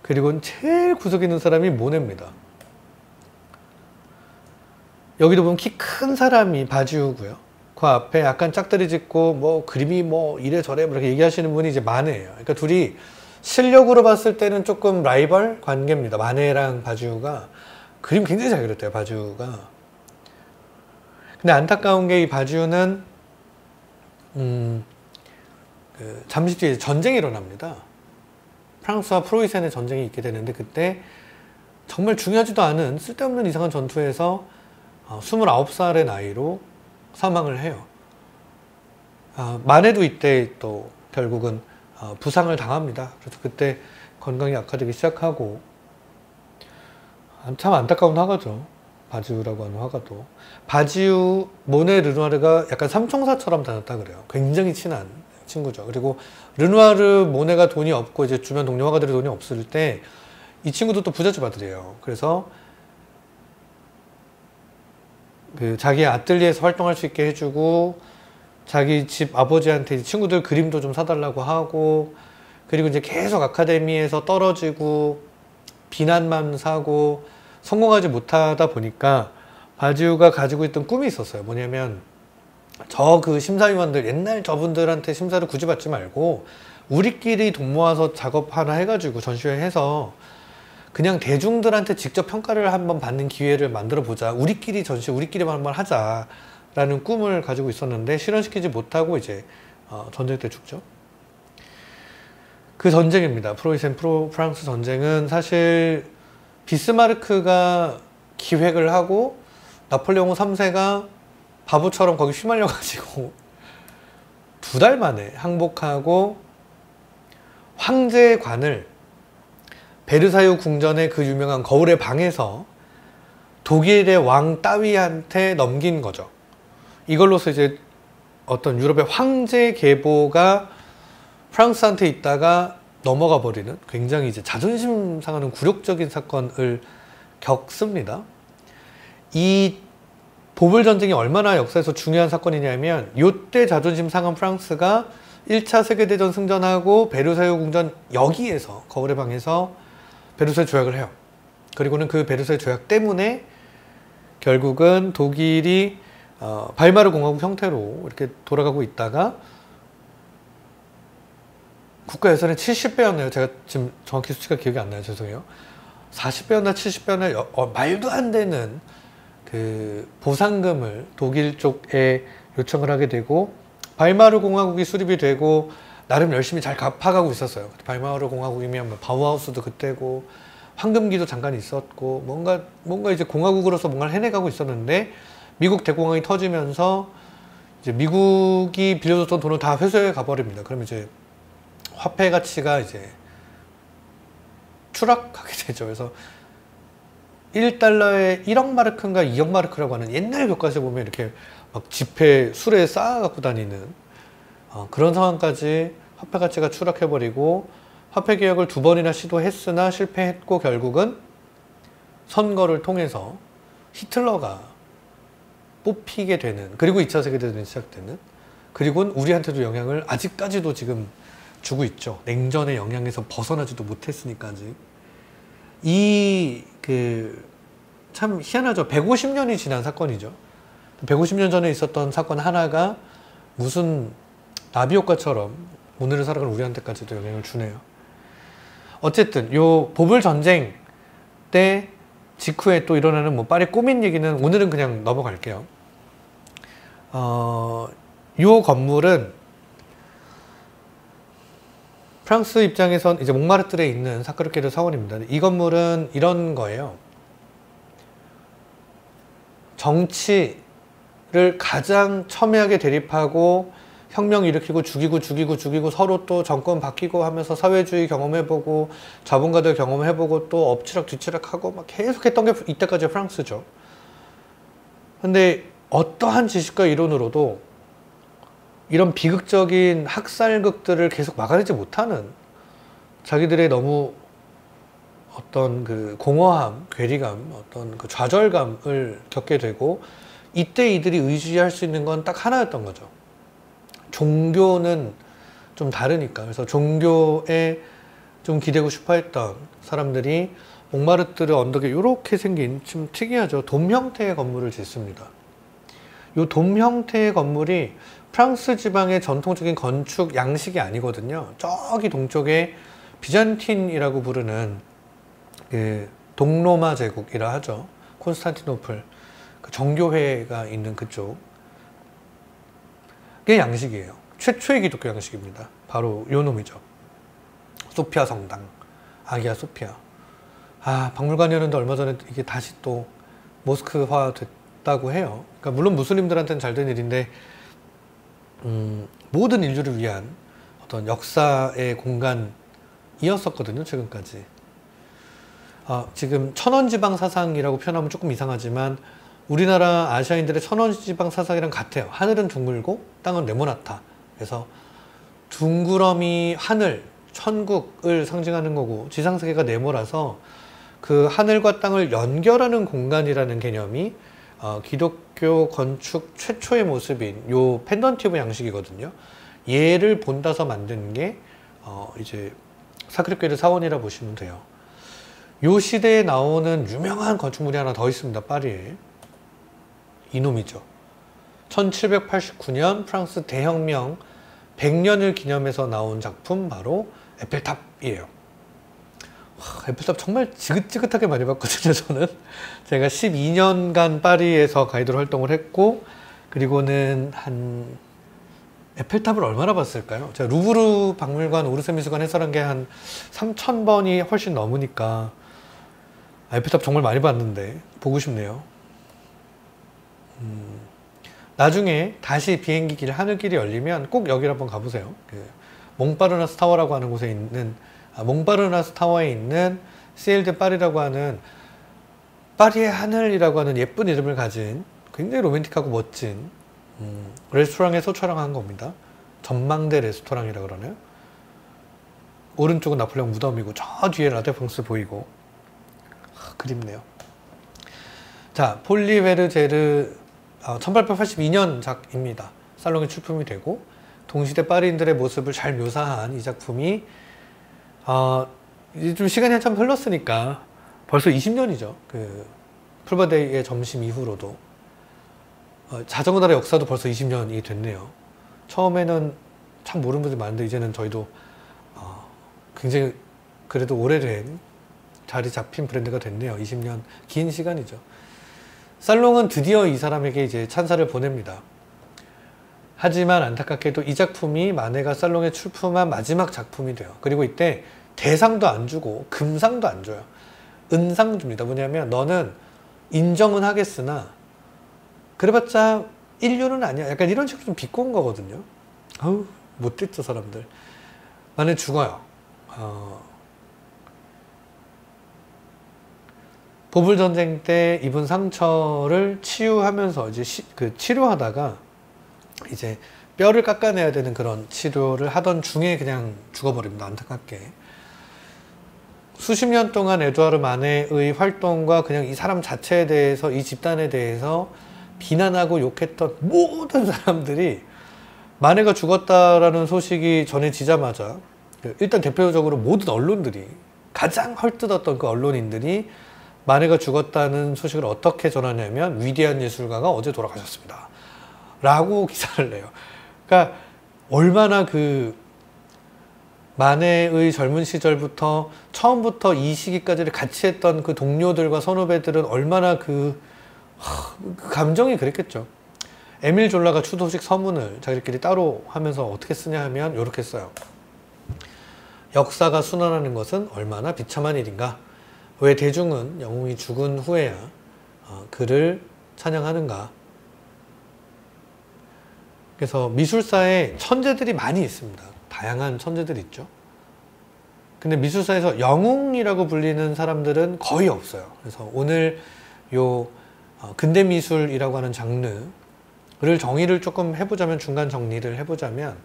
그리고 제일 구석에 있는 사람이 모네입니다. 여기도 보면 키 큰 사람이 바지우고요. 그 앞에 약간 짝다리 짚고 뭐 그림이 뭐 이래저래 이렇게 얘기하시는 분이 이제 마네예요. 그러니까 둘이 실력으로 봤을 때는 조금 라이벌 관계입니다. 마네랑 바지우가 그림 굉장히 잘 그렸대요, 바지우가. 근데 안타까운 게 이 바지우는 잠시 뒤에 전쟁이 일어납니다. 프랑스와 프로이센의 전쟁이 있게 되는데, 그때 정말 중요하지도 않은 쓸데없는 이상한 전투에서 29살의 나이로 사망을 해요. 만해도 이때 또 결국은 부상을 당합니다. 그래서 그때 건강이 악화되기 시작하고, 참 안타까운 화가죠. 바지우라고 하는 화가도. 바지우, 모네, 르누아르가 약간 삼총사처럼 다녔다 그래요. 굉장히 친한 친구죠. 그리고 르누아르, 모네가 돈이 없고 이제 주변 동료 화가들이 돈이 없을 때 이 친구도 또 부잣집 아들이에요. 그래서 자기 아뜰리에서 활동할 수 있게 해주고, 자기 집 아버지한테 친구들 그림도 좀 사달라고 하고, 그리고 이제 계속 아카데미에서 떨어지고 비난만 사고 성공하지 못하다 보니까 바지우가 가지고 있던 꿈이 있었어요. 뭐냐면, 그 심사위원들, 옛날 저분들한테 심사를 굳이 받지 말고 우리끼리 돈 모아서 작업 하나 해가지고 전시회 해서 그냥 대중들한테 직접 평가를 한번 받는 기회를 만들어 보자. 우리끼리 우리끼리만 한번 하자. 라는 꿈을 가지고 있었는데 실현시키지 못하고 이제 전쟁 때 죽죠. 그 전쟁입니다. 프랑스 전쟁은 사실 비스마르크가 기획을 하고 나폴레옹 3세가 바보처럼 거기 휘말려 가지고 2달 만에 항복하고, 황제의 관을 베르사유 궁전의 그 유명한 거울의 방에서 독일의 왕 따위한테 넘긴 거죠. 이걸로서 이제 어떤 유럽의 황제 계보가 프랑스한테 있다가 넘어가 버리는 굉장히 이제 자존심 상하는 굴욕적인 사건을 겪습니다. 이 보불 전쟁이 얼마나 역사에서 중요한 사건이냐면, 이때 자존심 상한 프랑스가 1차 세계대전 승전하고 베르사유 궁전 여기에서, 거울의 방에서 베르사유 조약을 해요. 그리고는 그 베르사유 조약 때문에 결국은 독일이 바이마르 공화국 형태로 이렇게 돌아가고 있다가 국가 예산의 70배였나요? 제가 지금 정확히 수치가 기억이 안 나요. 죄송해요. 40배였나 70배였나 말도 안 되는 그 보상금을 독일 쪽에 요청을 하게 되고, 바이마르 공화국이 수립이 되고 나름 열심히 잘 갚아가고 있었어요. 바이마르 공화국이면 뭐 바우하우스도 그때고 황금기도 잠깐 있었고, 뭔가 이제 공화국으로서 뭔가를 해내가고 있었는데, 미국 대공황이 터지면서 이제 미국이 빌려줬던 돈을 다 회수해 가버립니다. 그러면 이제 화폐 가치가 이제 추락하게 되죠. 그래서 1달러에 1억 마르크인가 2억 마르크라고 하는, 옛날 교과서에 보면 이렇게 막 지폐 술에 쌓아 갖고 다니는 그런 상황까지 화폐 가치가 추락해버리고, 화폐 개혁을 2번이나 시도했으나 실패했고, 결국은 선거를 통해서 히틀러가 뽑히게 되는, 그리고 2차 세계대전이 시작되는, 그리고 우리한테도 영향을 아직까지도 지금 주고 있죠. 냉전의 영향에서 벗어나지도 못했으니까 아직. 이 참 희한하죠. 150년이 지난 사건이죠. 150년 전에 있었던 사건 하나가 무슨 나비 효과처럼 오늘을 살아가는 우리한테까지도 영향을 주네요. 어쨌든 요 보불 전쟁 때 직후에 또 일어나는 뭐 파리 꼬민 얘기는 오늘은 그냥 넘어갈게요. 요 건물은 프랑스 입장에선 이제 몽마르트르에 있는 사크르케르 사원입니다. 이 건물은 이런 거예요. 정치를 가장 첨예하게 대립하고 혁명 일으키고 죽이고 서로 또 정권 바뀌고 하면서 사회주의 경험해보고 자본가들 경험해보고 또 엎치락 뒤치락하고 막 계속 했던 게 이때까지의 프랑스죠. 근데 어떠한 지식과 이론으로도 이런 비극적인 학살극들을 계속 막아내지 못하는 자기들의 너무 어떤 그 공허함, 괴리감, 어떤 그 좌절감을 겪게 되고 이때 이들이 의지할 수 있는 건 딱 하나였던 거죠. 종교는 좀 다르니까. 그래서 종교에 좀 기대고 싶어 했던 사람들이 몽마르트르 언덕에 이렇게 생긴 좀 특이하죠. 돔 형태의 건물을 짓습니다. 이 돔 형태의 건물이 프랑스 지방의 전통적인 건축 양식이 아니거든요. 저기 동쪽에 비잔틴이라고 부르는 그 동로마 제국이라 하죠. 콘스탄티노플 그 정교회가 있는 그쪽 게 양식이에요. 최초의 기독교 양식입니다. 바로 요 놈이죠. 소피아 성당, 아기야 소피아. 박물관이었는데 얼마 전에 이게 다시 또 모스크화 됐다고 해요. 그러니까 물론 무슬림들한테는 잘 된 일인데 모든 인류를 위한 어떤 역사의 공간이었었거든요. 최근까지. 지금 천원지방 사상이라고 표현하면 조금 이상하지만 우리나라 아시아인들의 천원지방 사상이랑 같아요. 하늘은 둥글고 땅은 네모나다. 그래서 둥그러미 하늘, 천국을 상징하는 거고 지상세계가 네모라서 그 하늘과 땅을 연결하는 공간이라는 개념이 기독교 건축 최초의 모습인 요 펜던티브 양식이거든요. 얘를 본따서 만든 게 이제 사크르케르 사원이라 보시면 돼요. 요 시대에 나오는 유명한 건축물이 하나 더 있습니다. 파리에. 이놈이죠. 1789년 프랑스 대혁명 100년을 기념해서 나온 작품 바로 에펠탑이에요. 에펠탑 정말 지긋지긋하게 많이 봤거든요. 저는 제가 12년간 파리에서 가이드로 활동을 했고 그리고는 한 에펠탑을 얼마나 봤을까요? 제가 루브르 박물관, 오르세 미술관 해설한 게 한 3,000번이 훨씬 넘으니까 에펠탑 정말 많이 봤는데 보고 싶네요. 나중에 다시 비행기 길, 하늘길이 열리면 꼭 여기를 한번 가보세요. 그 몽파르나스 타워라고 하는 곳에 있는 몽파르나스 타워에 있는 시엘 데 파리라고 하는 파리의 하늘이라고 하는 예쁜 이름을 가진 굉장히 로맨틱하고 멋진 레스토랑에서 촬영한 겁니다. 전망대 레스토랑이라고 그러네요. 오른쪽은 나폴레옹 무덤이고 저 뒤에 라데퐁스 보이고 그립네요. 자, 폴리 베르제르 1882년 작입니다. 살롱에 출품이 되고 동시대 파리인들의 모습을 잘 묘사한 이 작품이 이제 좀 시간이 한참 흘렀으니까 벌써 20년이죠. 그 풀바데이의 점심 이후로도 자전거 나라의 역사도 벌써 20년이 됐네요. 처음에는 참 모르는 분들이 많은데 이제는 저희도 굉장히 그래도 오래된 자리 잡힌 브랜드가 됐네요. 20년 긴 시간이죠. 살롱은 드디어 이 사람에게 이제 찬사를 보냅니다. 하지만 안타깝게도 이 작품이 마네가 살롱에 출품한 마지막 작품이 돼요. 그리고 이때 대상도 안 주고 금상도 안 줘요. 은상 줍니다. 뭐냐면 너는 인정은 하겠으나 그래봤자 인류는 아니야. 약간 이런 식으로 좀 비꼰 거거든요. 못됐죠 사람들. 마네 죽어요. 보불 전쟁 때 입은 상처를 치유하면서 이제 치료하다가 이제 뼈를 깎아내야 되는 그런 치료를 하던 중에 그냥 죽어버립니다. 안타깝게. 수십 년 동안 에두아르 마네의 활동과 그냥 이 사람 자체에 대해서 이 집단에 대해서 비난하고 욕했던 모든 사람들이 마네가 죽었다라는 소식이 전해지자마자 일단 대표적으로 모든 언론들이 가장 헐뜯었던 그 언론인들이 마네가 죽었다는 소식을 어떻게 전하냐면 위대한 예술가가 어제 돌아가셨습니다 라고 기사를 내요. 그러니까 얼마나 그 마네의 젊은 시절부터 처음부터 이 시기까지를 같이 했던 그 동료들과 선후배들은 얼마나 그 감정이 그랬겠죠. 에밀 졸라가 추도식 서문을 자기들끼리 따로 하면서 어떻게 쓰냐 하면 이렇게 써요. 역사가 순환하는 것은 얼마나 비참한 일인가. 왜 대중은 영웅이 죽은 후에야 그를 찬양하는가. 그래서 미술사에 천재들이 많이 있습니다. 다양한 천재들이 있죠. 근데 미술사에서 영웅이라고 불리는 사람들은 거의 없어요. 그래서 오늘 요 근대미술이라고 하는 장르를 정의를 조금 해보자면, 중간 정리를 해보자면,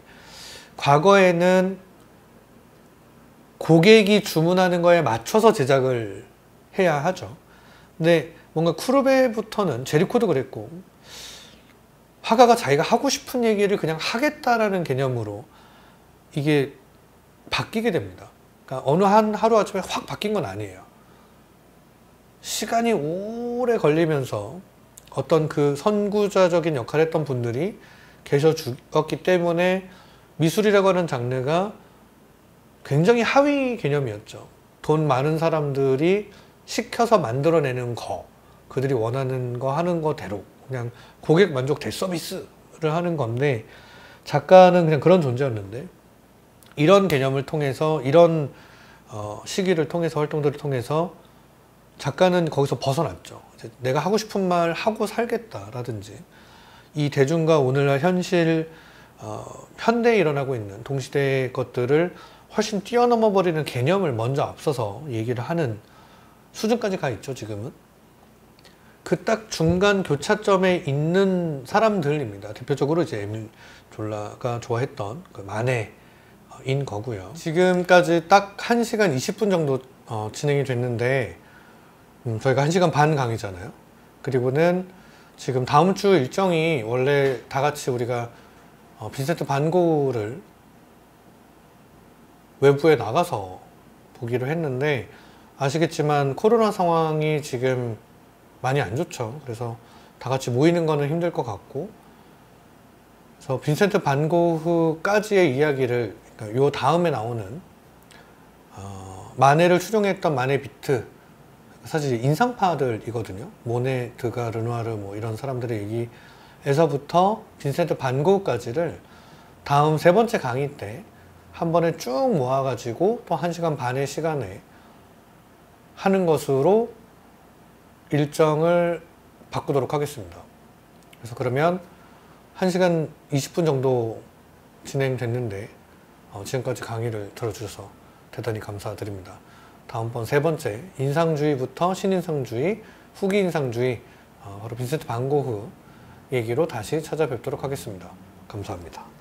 과거에는 고객이 주문하는 거에 맞춰서 제작을 해야 하죠. 근데 뭔가 쿠르베부터는, 제리코도 그랬고, 화가가 자기가 하고 싶은 얘기를 그냥 하겠다라는 개념으로 이게 바뀌게 됩니다. 그러니까 어느 한 하루아침에 확 바뀐 건 아니에요. 시간이 오래 걸리면서 어떤 그 선구자적인 역할을 했던 분들이 계셔 죽었기 때문에 미술이라고 하는 장르가 굉장히 하위 개념이었죠. 돈 많은 사람들이 시켜서 만들어내는 거, 그들이 원하는 거 하는 거대로 그냥 고객 만족 대서비스를 하는 건데, 작가는 그냥 그런 존재였는데, 이런 개념을 통해서, 이런 시기를 통해서, 활동들을 통해서 작가는 거기서 벗어났죠. 내가 하고 싶은 말 하고 살겠다라든지, 이 대중과 오늘날 현실, 현대에 일어나고 있는 동시대의 것들을 훨씬 뛰어넘어 버리는 개념을 먼저 앞서서 얘기를 하는 수준까지 가 있죠, 지금은. 그 딱 중간 교차점에 있는 사람들입니다. 대표적으로 이제 에밀 졸라가 좋아했던 그 마네인 거고요. 지금까지 딱 1시간 20분 정도 진행이 됐는데, 저희가 1시간 반 강의잖아요. 그리고는 지금 다음 주 일정이, 원래 다 같이 우리가 빈센트 반 고흐를 외부에 나가서 보기로 했는데, 아시겠지만 코로나 상황이 지금 많이 안 좋죠. 그래서 다 같이 모이는 거는 힘들 것 같고, 그래서 빈센트 반 고흐까지의 이야기를, 그러니까 요 다음에 나오는 마네를 추종했던 마네 비트, 사실 인상파들이거든요. 모네, 드가, 르누아르 뭐 이런 사람들의 얘기에서부터 빈센트 반 고흐까지를 다음 3번째 강의 때 한 번에 쭉 모아가지고 또 1시간 반의 시간에 하는 것으로 일정을 바꾸도록 하겠습니다. 그래서 그러면 1시간 20분 정도 진행됐는데, 지금까지 강의를 들어주셔서 대단히 감사드립니다. 다음번 3번째, 인상주의부터 신인상주의, 후기인상주의, 바로 빈센트 반 고흐 얘기로 다시 찾아뵙도록 하겠습니다. 감사합니다.